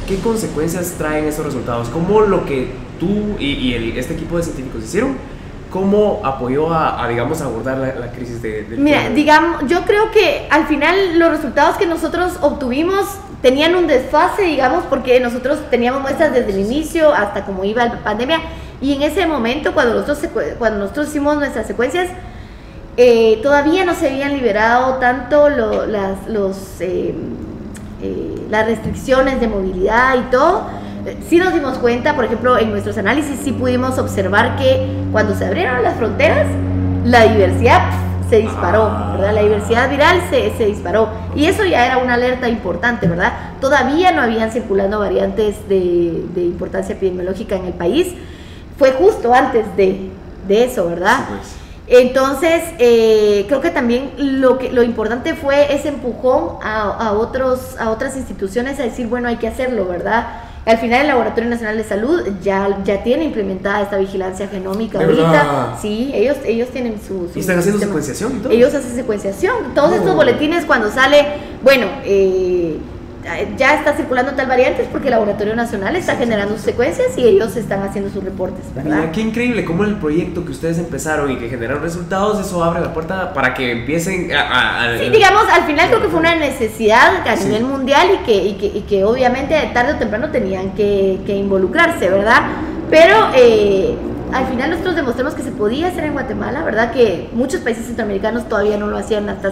¿qué consecuencias traen esos resultados? ¿Cómo lo que tú y este equipo de científicos hicieron, cómo apoyó a digamos, abordar la crisis del Mira, digamos, yo creo que al final los resultados que nosotros obtuvimos tenían un desfase, digamos, porque nosotros teníamos muestras desde el inicio hasta como iba la pandemia, y en ese momento, cuando nosotros hicimos nuestras secuencias, todavía no se habían liberado tanto las restricciones de movilidad y todo. Sí nos dimos cuenta, por ejemplo, en nuestros análisis sí pudimos observar que cuando se abrieron las fronteras, la diversidad se disparó, ¿verdad? La diversidad viral se disparó, y eso ya era una alerta importante, ¿verdad? Todavía no habían circulando variantes de importancia epidemiológica en el país. Fue justo antes de eso, ¿verdad? Sí, pues. Entonces, creo que también lo importante fue ese empujón a otras instituciones a decir, bueno, hay que hacerlo, ¿verdad? Al final el Laboratorio Nacional de Salud ya tiene implementada esta vigilancia genómica ahorita. ¿Verdad? Sí, ellos tienen su ¿Y están haciendo secuenciación y todo? Ellos hacen secuenciación. Todos estos boletines, cuando sale, bueno, ya está circulando tal variante, es porque el Laboratorio Nacional está generando sus secuencias y ellos están haciendo sus reportes, ¿verdad? Mira, qué increíble cómo el proyecto que ustedes empezaron y que generaron resultados, eso abre la puerta para que empiecen Sí, digamos, al final creo que fue una necesidad a nivel mundial y que obviamente tarde o temprano tenían que involucrarse, ¿verdad? Pero al final nosotros demostramos que se podía hacer en Guatemala, ¿verdad? Que muchos países centroamericanos todavía no lo hacían hasta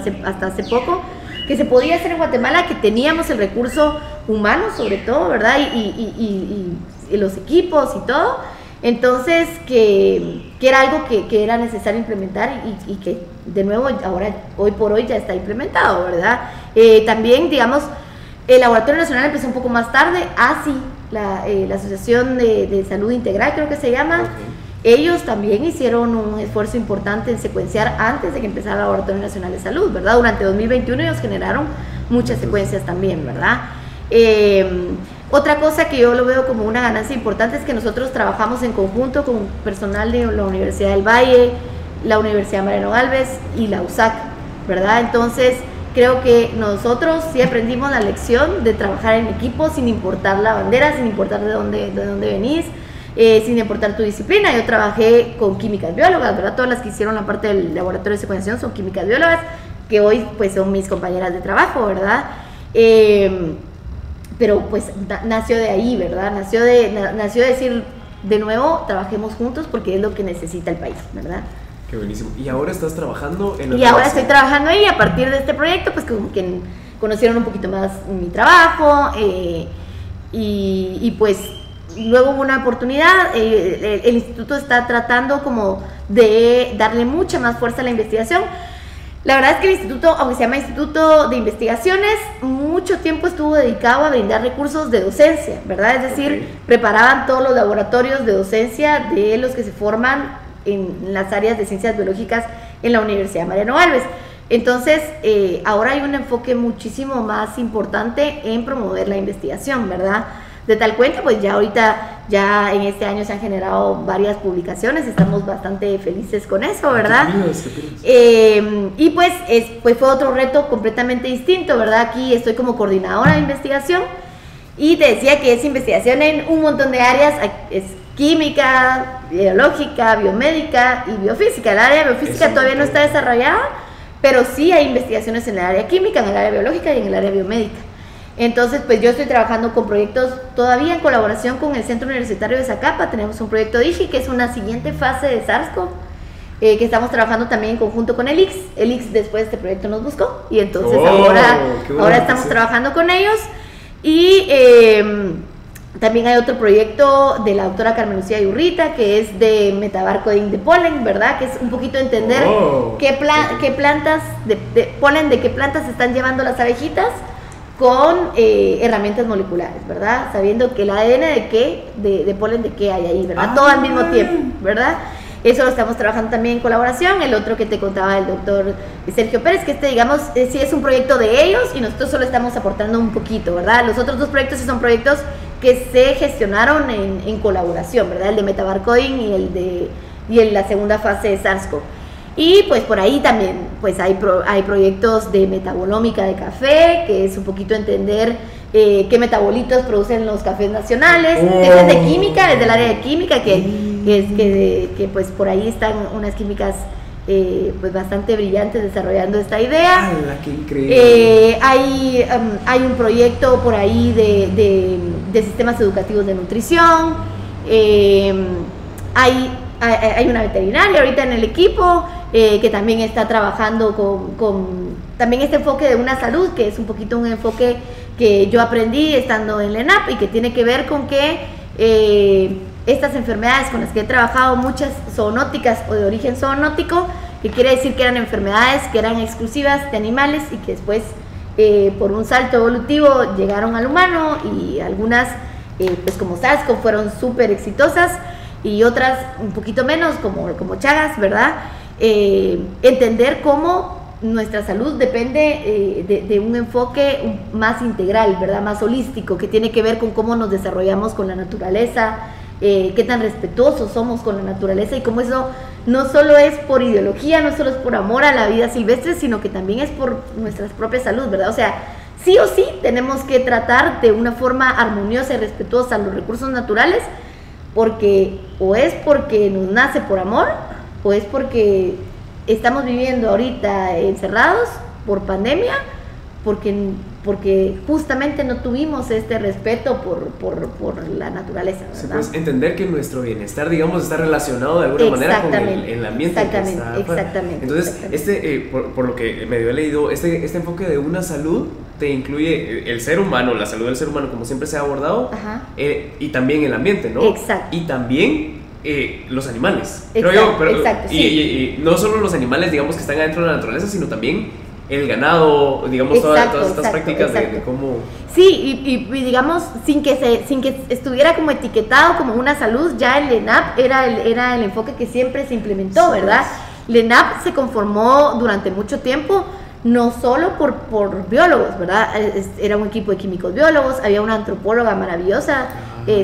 hace poco, que se podía hacer en Guatemala, que teníamos el recurso humano sobre todo, ¿verdad? Y los equipos y todo. Entonces, que que era algo que era necesario implementar y que de nuevo ahora, hoy por hoy ya está implementado, ¿verdad? También, digamos, el Laboratorio Nacional empezó un poco más tarde, ASI, la Asociación de Salud Integral creo que se llama. Ellos también hicieron un esfuerzo importante en secuenciar antes de que empezara el Laboratorio Nacional de Salud, ¿verdad? Durante 2021 ellos generaron muchas secuencias también, ¿verdad? Otra cosa que yo lo veo como una ganancia importante es que nosotros trabajamos en conjunto con personal de la Universidad del Valle, la Universidad Mariano Gálvez y la USAC, ¿verdad? Entonces, creo que nosotros sí aprendimos la lección de trabajar en equipo sin importar la bandera, sin importar de dónde venís, sin importar tu disciplina. Yo trabajé con químicas biólogas, ¿verdad? Todas las que hicieron la parte del laboratorio de secuenciación son químicas biólogas, que hoy pues son mis compañeras de trabajo, ¿verdad? Pero pues nació de ahí, ¿verdad? Nació de decir, de nuevo, trabajemos juntos porque es lo que necesita el país, ¿verdad? Qué buenísimo. ¿Y ahora estás trabajando en Y ahora estoy trabajando ahí, a partir de este proyecto, pues como que conocieron un poquito más mi trabajo, y pues luego hubo una oportunidad. El instituto está tratando como de darle mucha más fuerza a la investigación. La verdad es que el instituto, aunque se llama Instituto de Investigaciones, mucho tiempo estuvo dedicado a brindar recursos de docencia, ¿verdad? Es decir, preparaban todos los laboratorios de docencia de los que se forman en las áreas de ciencias biológicas en la Universidad Mariano Gálvez. Entonces, ahora hay un enfoque muchísimo más importante en promover la investigación, ¿verdad? De tal cuenta, pues ya ahorita, ya en este año se han generado varias publicaciones, estamos bastante felices con eso, ¿verdad? Y pues, pues fue otro reto completamente distinto, ¿verdad? Aquí estoy como coordinadora de investigación y te decía que es investigación en un montón de áreas, es química, biológica, biomédica y biofísica. El área de biofísica todavía no está desarrollada, pero sí hay investigaciones en el área química, en el área biológica y en el área biomédica. Entonces, pues yo estoy trabajando con proyectos todavía en colaboración con el Centro Universitario de Zacapa. Tenemos un proyecto DIGI, que es una siguiente fase de SARS-CoV, que estamos trabajando también en conjunto con el IX. El IX después de este proyecto nos buscó y entonces ahora estamos trabajando con ellos. Y también hay otro proyecto de la doctora Carmen Lucía Yurrita, que es de metabarcoding de polen, ¿verdad? Que es un poquito entender qué plantas de polen, de qué plantas están llevando las abejitas con herramientas moleculares, ¿verdad? Sabiendo que el ADN de polen de qué hay ahí, ¿verdad? Todo al mismo tiempo, ¿verdad? Eso lo estamos trabajando también en colaboración. El otro que te contaba el doctor Sergio Pérez, que digamos, sí es un proyecto de ellos y nosotros solo estamos aportando un poquito, ¿verdad? Los otros dos proyectos sí son proyectos que se gestionaron en colaboración, ¿verdad? El de metabarcoding y en la segunda fase de SARS-CoV. Y pues por ahí también pues hay proyectos de metabolómica de café, que es un poquito entender qué metabolitos producen los cafés nacionales. Eso es de química, es del área de química, que pues por ahí están unas químicas pues bastante brillantes desarrollando esta idea. ¡Hala, qué increíble! Hay un proyecto por ahí de sistemas educativos de nutrición. Hay una veterinaria ahorita en el equipo que también está trabajando con también este enfoque de una salud, que es un poquito un enfoque que yo aprendí estando en la ENAP y que tiene que ver con que estas enfermedades con las que he trabajado, muchas zoonóticas o de origen zoonótico, que quiere decir que eran enfermedades que eran exclusivas de animales y que después por un salto evolutivo llegaron al humano, y algunas pues como SARS-CoV fueron súper exitosas y otras un poquito menos, como Chagas, ¿verdad? Entender cómo nuestra salud depende de un enfoque más integral, ¿verdad? Más holístico, que tiene que ver con cómo nos desarrollamos con la naturaleza, qué tan respetuosos somos con la naturaleza, y cómo eso no solo es por ideología, no solo es por amor a la vida silvestre, sino que también es por nuestra propia salud, ¿verdad? O sea, sí o sí tenemos que tratar de una forma armoniosa y respetuosa los recursos naturales, porque o es porque nos nace por amor, o es porque estamos viviendo ahorita encerrados por pandemia, porque justamente no tuvimos este respeto por la naturaleza, ¿verdad? Sí, pues entender que nuestro bienestar, digamos, está relacionado de alguna manera con el ambiente. Exactamente. Entonces, por lo que medio he leído, este enfoque de una salud te incluye el ser humano, la salud del ser humano, como siempre se ha abordado, y también el ambiente, ¿no? Exacto. Y también los animales, Exacto, creo yo, pero, exacto, sí. y no solo los animales, digamos, que están adentro de la naturaleza, sino también el ganado, digamos, Exacto, todas estas exacto, prácticas exacto. de cómo... Sí, y digamos, sin que estuviera como etiquetado como una salud, ya el ENAP era el enfoque que siempre se implementó, Sí, ¿verdad? El ENAP se conformó durante mucho tiempo, no solo por biólogos, ¿verdad? Era un equipo de químicos biólogos, había una antropóloga maravillosa,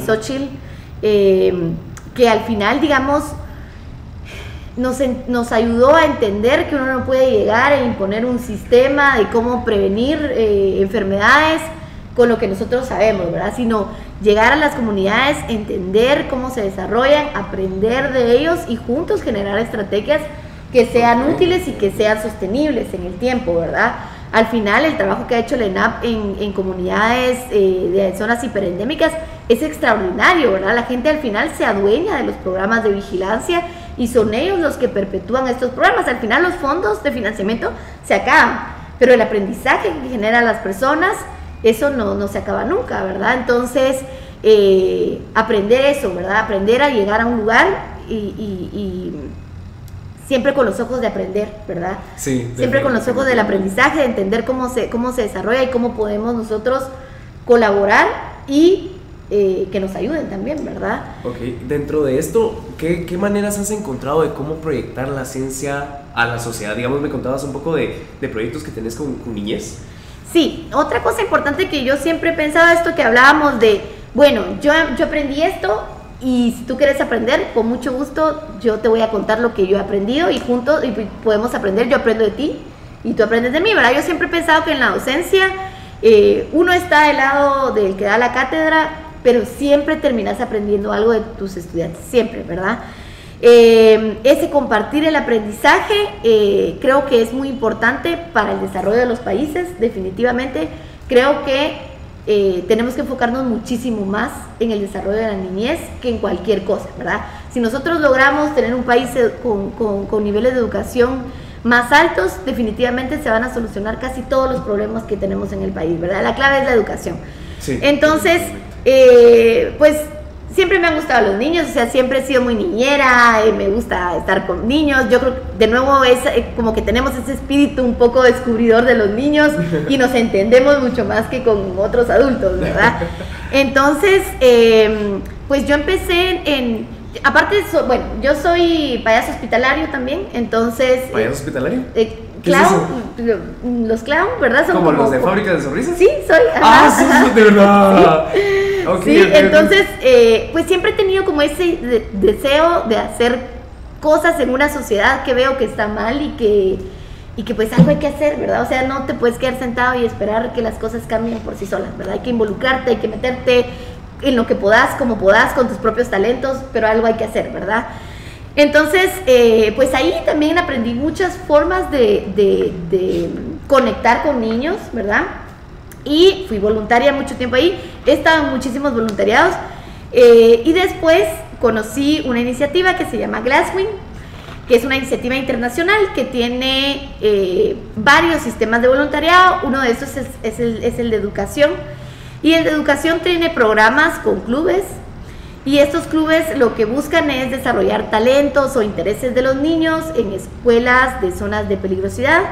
Xochitl, que al final, digamos, nos ayudó a entender que uno no puede llegar e imponer un sistema de cómo prevenir enfermedades con lo que nosotros sabemos, ¿verdad? Sino llegar a las comunidades, entender cómo se desarrollan, aprender de ellos y juntos generar estrategias que sean útiles y que sean sostenibles en el tiempo, ¿verdad? Al final, el trabajo que ha hecho el ENAP en comunidades de zonas hiperendémicas es extraordinario, ¿verdad? La gente al final se adueña de los programas de vigilancia y son ellos los que perpetúan estos programas. Al final, los fondos de financiamiento se acaban, pero el aprendizaje que generan las personas, eso no se acaba nunca, ¿verdad? Entonces, aprender eso, ¿verdad? Aprender a llegar a un lugar y siempre con los ojos de aprender, ¿verdad? Sí, siempre con los ojos del aprendizaje, de entender cómo se desarrolla y cómo podemos nosotros colaborar y que nos ayuden también, ¿verdad? Ok, dentro de esto, ¿qué maneras has encontrado de cómo proyectar la ciencia a la sociedad? Digamos, me contabas un poco de proyectos que tenés con niñez. Sí, otra cosa importante que yo siempre he pensado, esto que hablábamos de, bueno, yo aprendí esto, y si tú quieres aprender, con mucho gusto yo te voy a contar lo que yo he aprendido y juntos podemos aprender. Yo aprendo de ti y tú aprendes de mí, ¿verdad? Yo siempre he pensado que en la docencia uno está del lado del que da la cátedra, pero siempre terminas aprendiendo algo de tus estudiantes, siempre, ¿verdad? Ese compartir el aprendizaje creo que es muy importante para el desarrollo de los países, definitivamente. Creo que tenemos que enfocarnos muchísimo más en el desarrollo de la niñez que en cualquier cosa, ¿verdad? Si nosotros logramos tener un país con niveles de educación más altos, definitivamente se van a solucionar casi todos los problemas que tenemos en el país, ¿verdad? La clave es la educación. Sí, entonces, pues siempre me han gustado los niños, o sea, siempre he sido muy niñera, me gusta estar con niños. Yo creo que de nuevo es como que tenemos ese espíritu un poco descubridor de los niños y nos entendemos mucho más que con otros adultos, ¿verdad? Entonces, pues yo empecé aparte, bueno, yo soy payaso hospitalario también, entonces... ¿Payaso hospitalario? Los clown, ¿verdad? Son ¿Como los de Fábrica de Sonrisas? Sí, soy. Sí, de verdad. Sí, okay, sí, okay, entonces, pues siempre he tenido como ese deseo de hacer cosas en una sociedad que veo que está mal y que pues algo hay que hacer, ¿verdad? O sea, no te puedes quedar sentado y esperar que las cosas cambien por sí solas, ¿verdad? Hay que involucrarte, hay que meterte en lo que podás, como podás, con tus propios talentos, pero algo hay que hacer, ¿verdad? Entonces, pues ahí también aprendí muchas formas de conectar con niños, ¿verdad? Y fui voluntaria mucho tiempo ahí, he estado en muchísimos voluntariados, y después conocí una iniciativa que se llama Glasswing, que es una iniciativa internacional que tiene varios sistemas de voluntariado. Uno de esos es el de educación, y el de educación tiene programas con clubes, y estos clubes lo que buscan es desarrollar talentos o intereses de los niños en escuelas de zonas de peligrosidad,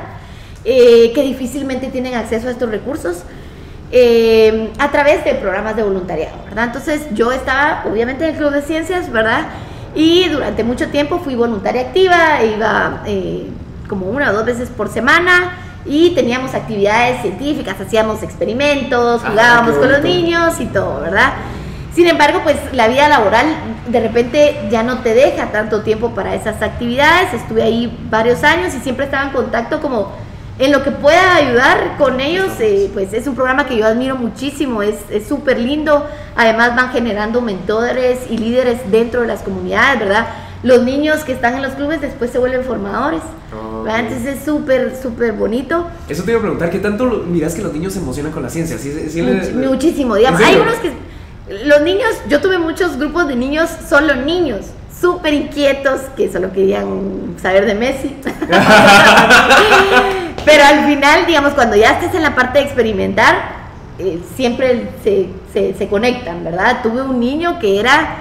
que difícilmente tienen acceso a estos recursos, a través de programas de voluntariado, ¿verdad? Entonces yo estaba obviamente en el Club de Ciencias, ¿verdad? Y durante mucho tiempo fui voluntaria activa, iba como 1 o 2 veces por semana, y teníamos actividades científicas, hacíamos experimentos, jugábamos con los niños y todo, ¿verdad? Sin embargo, pues la vida laboral de repente ya no te deja tanto tiempo para esas actividades. Estuve ahí varios años y siempre estaba en contacto como en lo que pueda ayudar con ellos. Pues es un programa que yo admiro muchísimo, es súper lindo. Además van generando mentores y líderes dentro de las comunidades, ¿verdad? Los niños que están en los clubes después se vuelven formadores, ¿verdad? Entonces es súper bonito. Eso te iba a preguntar, ¿qué tanto miras que los niños se emocionan con la ciencia? Muchísimo, digamos. Hay unos que... Los niños, yo tuve muchos grupos de niños, solo niños, súper inquietos, que solo querían saber de Messi. Pero al final, digamos, cuando ya estés en la parte de experimentar, siempre se conectan, ¿verdad? Tuve un niño que era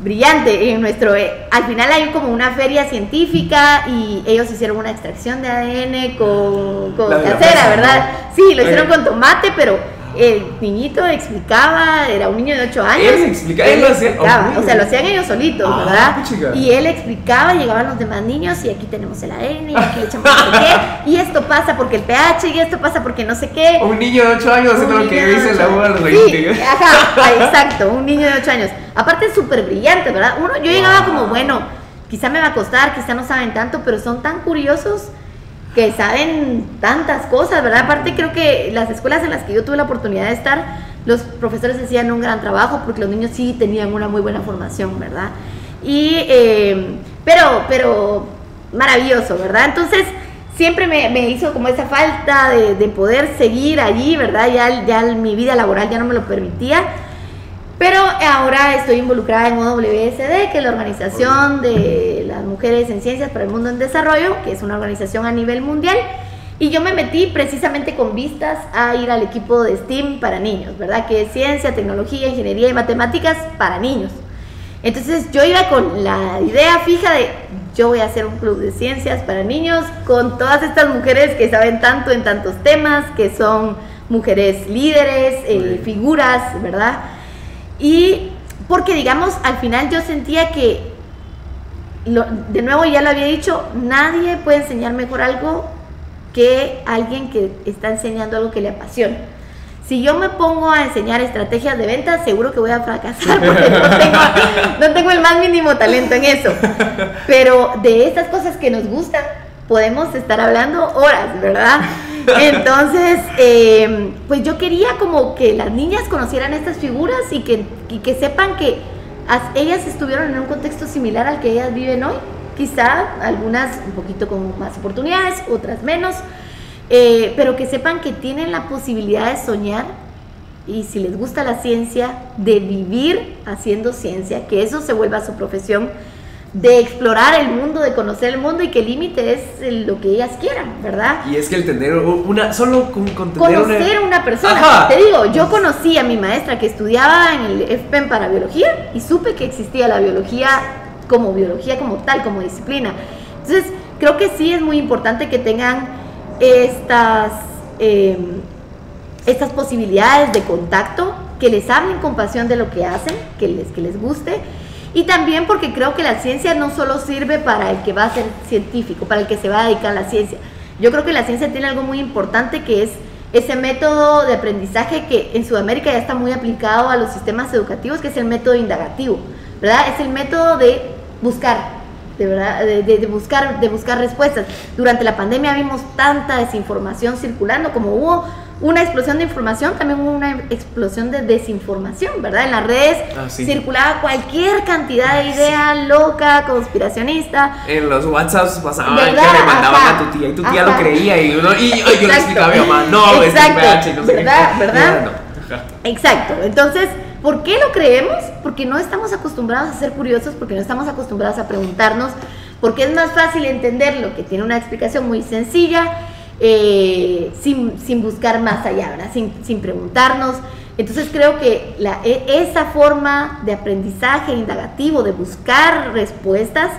brillante en nuestro... al final hay como una feria científica y ellos hicieron una extracción de ADN con casera, ¿verdad? ¿No? Sí, lo hicieron con tomate, pero el niñito explicaba, era un niño de 8 años. Él explicaba, o sea, lo hacían ellos solitos, ¿verdad? Chica. Y él explicaba, llegaban los demás niños y aquí tenemos el ADN y aquí le echamos no sé qué, y esto pasa porque el pH y esto pasa porque no sé qué. Un niño de 8 años haciendo lo que dice la UAR. Sí, ajá, exacto, un niño de 8 años. Aparte es súper brillante, ¿verdad? Yo llegaba como, bueno, quizá me va a costar, quizá no saben tanto, pero son tan curiosos que saben tantas cosas, ¿verdad? Aparte creo que las escuelas en las que yo tuve la oportunidad de estar, los profesores hacían un gran trabajo porque los niños sí tenían una muy buena formación, ¿verdad? Y, pero maravilloso, ¿verdad? Entonces siempre me hizo como esa falta de poder seguir allí, ¿verdad? Ya mi vida laboral ya no me lo permitía. Pero ahora estoy involucrada en OWSD, que es la Organización de las Mujeres en Ciencias para el Mundo en Desarrollo, que es una organización a nivel mundial, y yo me metí precisamente con vistas a ir al equipo de STEAM para niños, ¿verdad? Que es ciencia, tecnología, ingeniería y matemáticas para niños. Entonces yo iba con la idea fija de yo voy a hacer un club de ciencias para niños con todas estas mujeres que saben tanto en tantos temas, que son mujeres líderes, figuras, ¿verdad? Y porque, digamos, al final yo sentía que, de nuevo ya lo había dicho, nadie puede enseñar mejor algo que alguien que está enseñando algo que le apasiona. Si yo me pongo a enseñar estrategias de ventas, seguro que voy a fracasar porque no tengo el más mínimo talento en eso. Pero de estas cosas que nos gustan, podemos estar hablando horas, ¿verdad? Entonces, pues yo quería como que las niñas conocieran estas figuras y que sepan que ellas estuvieron en un contexto similar al que ellas viven hoy. Quizá algunas un poquito con más oportunidades, otras menos, pero que sepan que tienen la posibilidad de soñar y, si les gusta la ciencia, de vivir haciendo ciencia, que eso se vuelva su profesión, de explorar el mundo, de conocer el mundo, y que el límite es lo que ellas quieran, ¿verdad? Y es que el tener solo con conocer una persona. Ajá. Te digo, yo conocí a mi maestra que estudiaba en el FPEM para biología y supe que existía la biología como tal, como disciplina. Entonces, creo que sí es muy importante que tengan estas posibilidades de contacto, que les hablen con pasión de lo que hacen, que les guste. Y también porque creo que la ciencia no solo sirve para el que va a ser científico, para el que se va a dedicar a la ciencia. Yo creo que la ciencia tiene algo muy importante, que es ese método de aprendizaje que en Sudamérica ya está muy aplicado a los sistemas educativos, que es el método indagativo, ¿verdad? Es el método de buscar, de verdad, de buscar respuestas. Durante la pandemia vimos tanta desinformación circulando, como hubo una explosión de información, también hubo una explosión de desinformación, ¿verdad? En las redes circulaba cualquier cantidad de idea loca, conspiracionista. En los WhatsApps pasaban que le mandaban a tu tía y tu tía lo creía y yo le explicaba a mi mamá, no, exacto, es PH, no sé ¿verdad? qué. ¿Verdad? No. Exacto. Entonces, ¿por qué lo creemos? Porque no estamos acostumbrados a ser curiosos, porque no estamos acostumbrados a preguntarnos, porque es más fácil entenderlo, que tiene una explicación muy sencilla, sin buscar más allá, ¿verdad? Sin preguntarnos. Entonces creo que esa forma de aprendizaje indagativo, de buscar respuestas,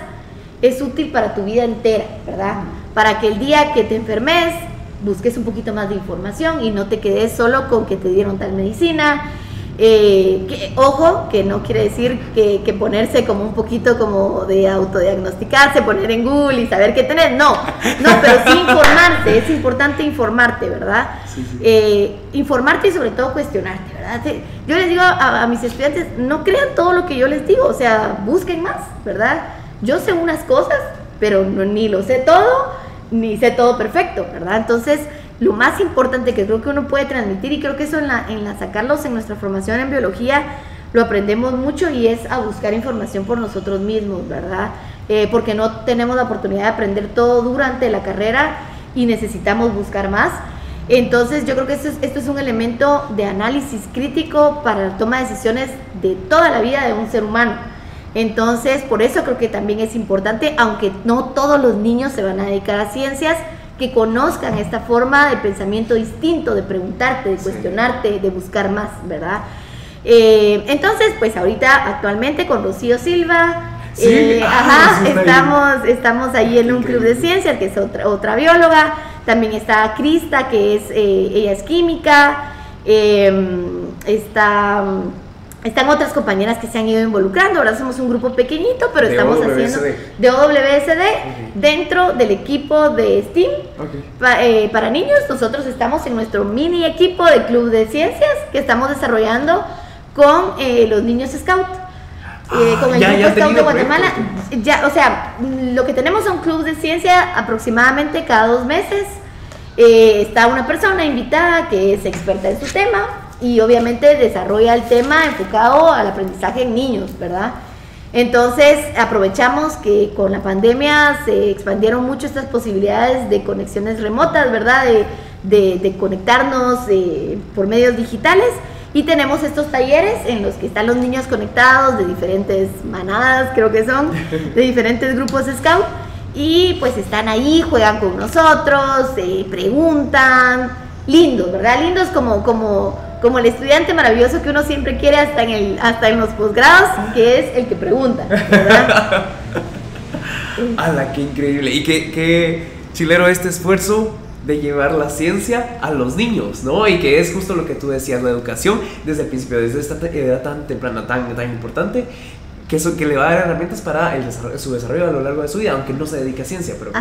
es útil para tu vida entera, ¿verdad? Para que el día que te enfermes busques un poquito más de información y no te quedes solo con que te dieron tal medicina. Ojo, que no quiere decir que ponerse como un poquito como de autodiagnosticarse, poner en Google y saber qué tener, no, pero sí informarse. Es importante informarte, ¿verdad? Sí. Informarte y sobre todo cuestionarte, ¿verdad? Yo les digo a mis estudiantes, no crean todo lo que yo les digo, o sea, busquen más, ¿verdad? Yo sé unas cosas, pero ni lo sé todo, ni sé todo perfecto, ¿verdad? Entonces, lo más importante que creo que uno puede transmitir, y creo que eso en la sacarlos en nuestra formación en biología lo aprendemos mucho, y es a buscar información por nosotros mismos, ¿verdad? Porque no tenemos la oportunidad de aprender todo durante la carrera y necesitamos buscar más. Entonces yo creo que esto es un elemento de análisis crítico para la toma de decisiones de toda la vida de un ser humano. Entonces por eso creo que también es importante, aunque no todos los niños se van a dedicar a ciencias, que conozcan esta forma de pensamiento distinto, de preguntarte, de cuestionarte, de buscar más, ¿verdad? Entonces, pues ahorita actualmente con Rocío Silva, Sí, estamos ahí en un club de ciencias, que es otra bióloga. También está Krista, que es, ella es química. Están otras compañeras que se han ido involucrando. Ahora somos un grupo pequeñito, pero estamos haciendo de WSD dentro del equipo de STEAM para niños. Nosotros estamos en nuestro mini equipo de club de ciencias que estamos desarrollando con los niños Scout. Con el Grupo Scout de Guatemala. O sea, lo que tenemos son clubes de ciencia aproximadamente cada 2 meses. Está una persona invitada que es experta en su tema y obviamente desarrolla el tema enfocado al aprendizaje en niños, ¿verdad? Entonces aprovechamos que con la pandemia se expandieron mucho estas posibilidades de conexiones remotas, ¿verdad? De conectarnos por medios digitales. Y tenemos estos talleres en los que están los niños conectados de diferentes manadas, creo que son, de diferentes grupos Scout. Y pues están ahí, juegan con nosotros, preguntan. Lindos, ¿verdad? Lindos como el estudiante maravilloso que uno siempre quiere hasta en los posgrados, que es el que pregunta, ¿verdad? ¡Hala, qué increíble! Y qué chilero este esfuerzo de llevar la ciencia a los niños, ¿no? Y que es justo lo que tú decías, la educación desde el principio, desde esta edad tan temprana, tan importante, que eso que le va a dar herramientas para su desarrollo a lo largo de su vida, aunque no se dedique a ciencia, pero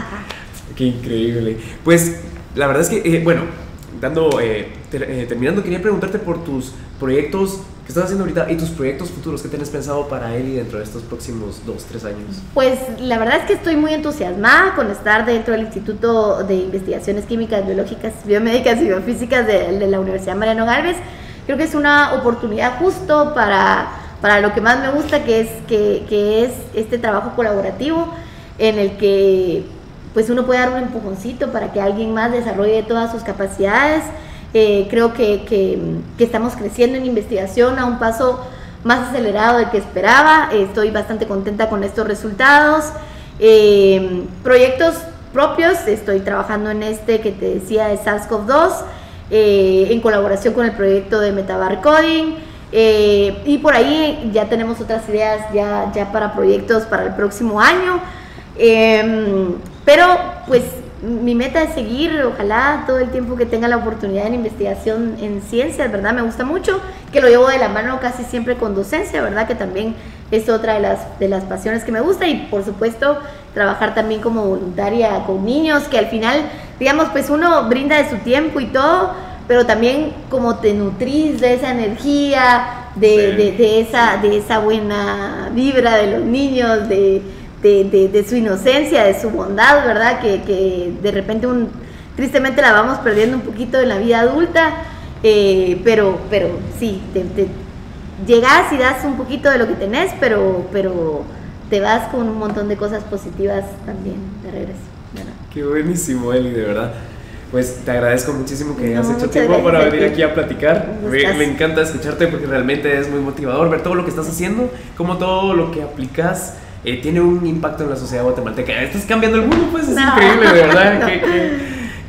qué increíble. Pues la verdad es que, terminando, quería preguntarte por tus proyectos que estás haciendo ahorita y tus proyectos futuros que tienes pensado para Eli dentro de estos próximos 2-3 años. Pues la verdad es que estoy muy entusiasmada con estar dentro del Instituto de Investigaciones Químicas, Biológicas, Biomédicas y Biofísicas de la Universidad Mariano Gálvez. Creo que es una oportunidad justo para lo que más me gusta, que es este trabajo colaborativo en el que pues uno puede dar un empujoncito para que alguien más desarrolle todas sus capacidades. Creo que estamos creciendo en investigación a un paso más acelerado del que esperaba. Estoy bastante contenta con estos resultados. Proyectos propios, estoy trabajando en este que te decía de SARS-CoV-2, en colaboración con el proyecto de Metabar Coding. Y por ahí ya tenemos otras ideas ya para proyectos para el próximo año. Pero pues mi meta es seguir, ojalá todo el tiempo que tenga la oportunidad en investigación en ciencias, ¿verdad? Me gusta mucho, que lo llevo de la mano casi siempre con docencia, ¿verdad? Que también es otra de las pasiones que me gusta, y por supuesto trabajar también como voluntaria con niños, que al final, digamos, pues uno brinda de su tiempo y todo, pero también como te nutrís de esa energía, de esa buena vibra de los niños, de su inocencia, de su bondad, ¿verdad? Que de repente tristemente la vamos perdiendo un poquito en la vida adulta, pero sí, te llegas y das un poquito de lo que tenés, pero te vas con un montón de cosas positivas también de regreso, ¿verdad? Qué buenísimo, Eli, de verdad. Pues te agradezco muchísimo que hayas hecho tiempo para venir aquí a platicar. Me encanta escucharte porque realmente es muy motivador ver todo lo que estás haciendo, cómo todo lo que aplicas tiene un impacto en la sociedad guatemalteca. Estás cambiando el mundo, pues es increíble, de verdad.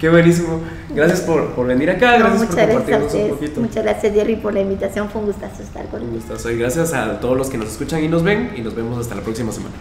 Qué buenísimo. Gracias por venir acá, gracias por compartirnos un poquito. Muchas gracias, Jerry, por la invitación. Fue un gustazo estar con Un gustazo, y gracias a todos los que nos escuchan y nos ven, y nos vemos hasta la próxima semana.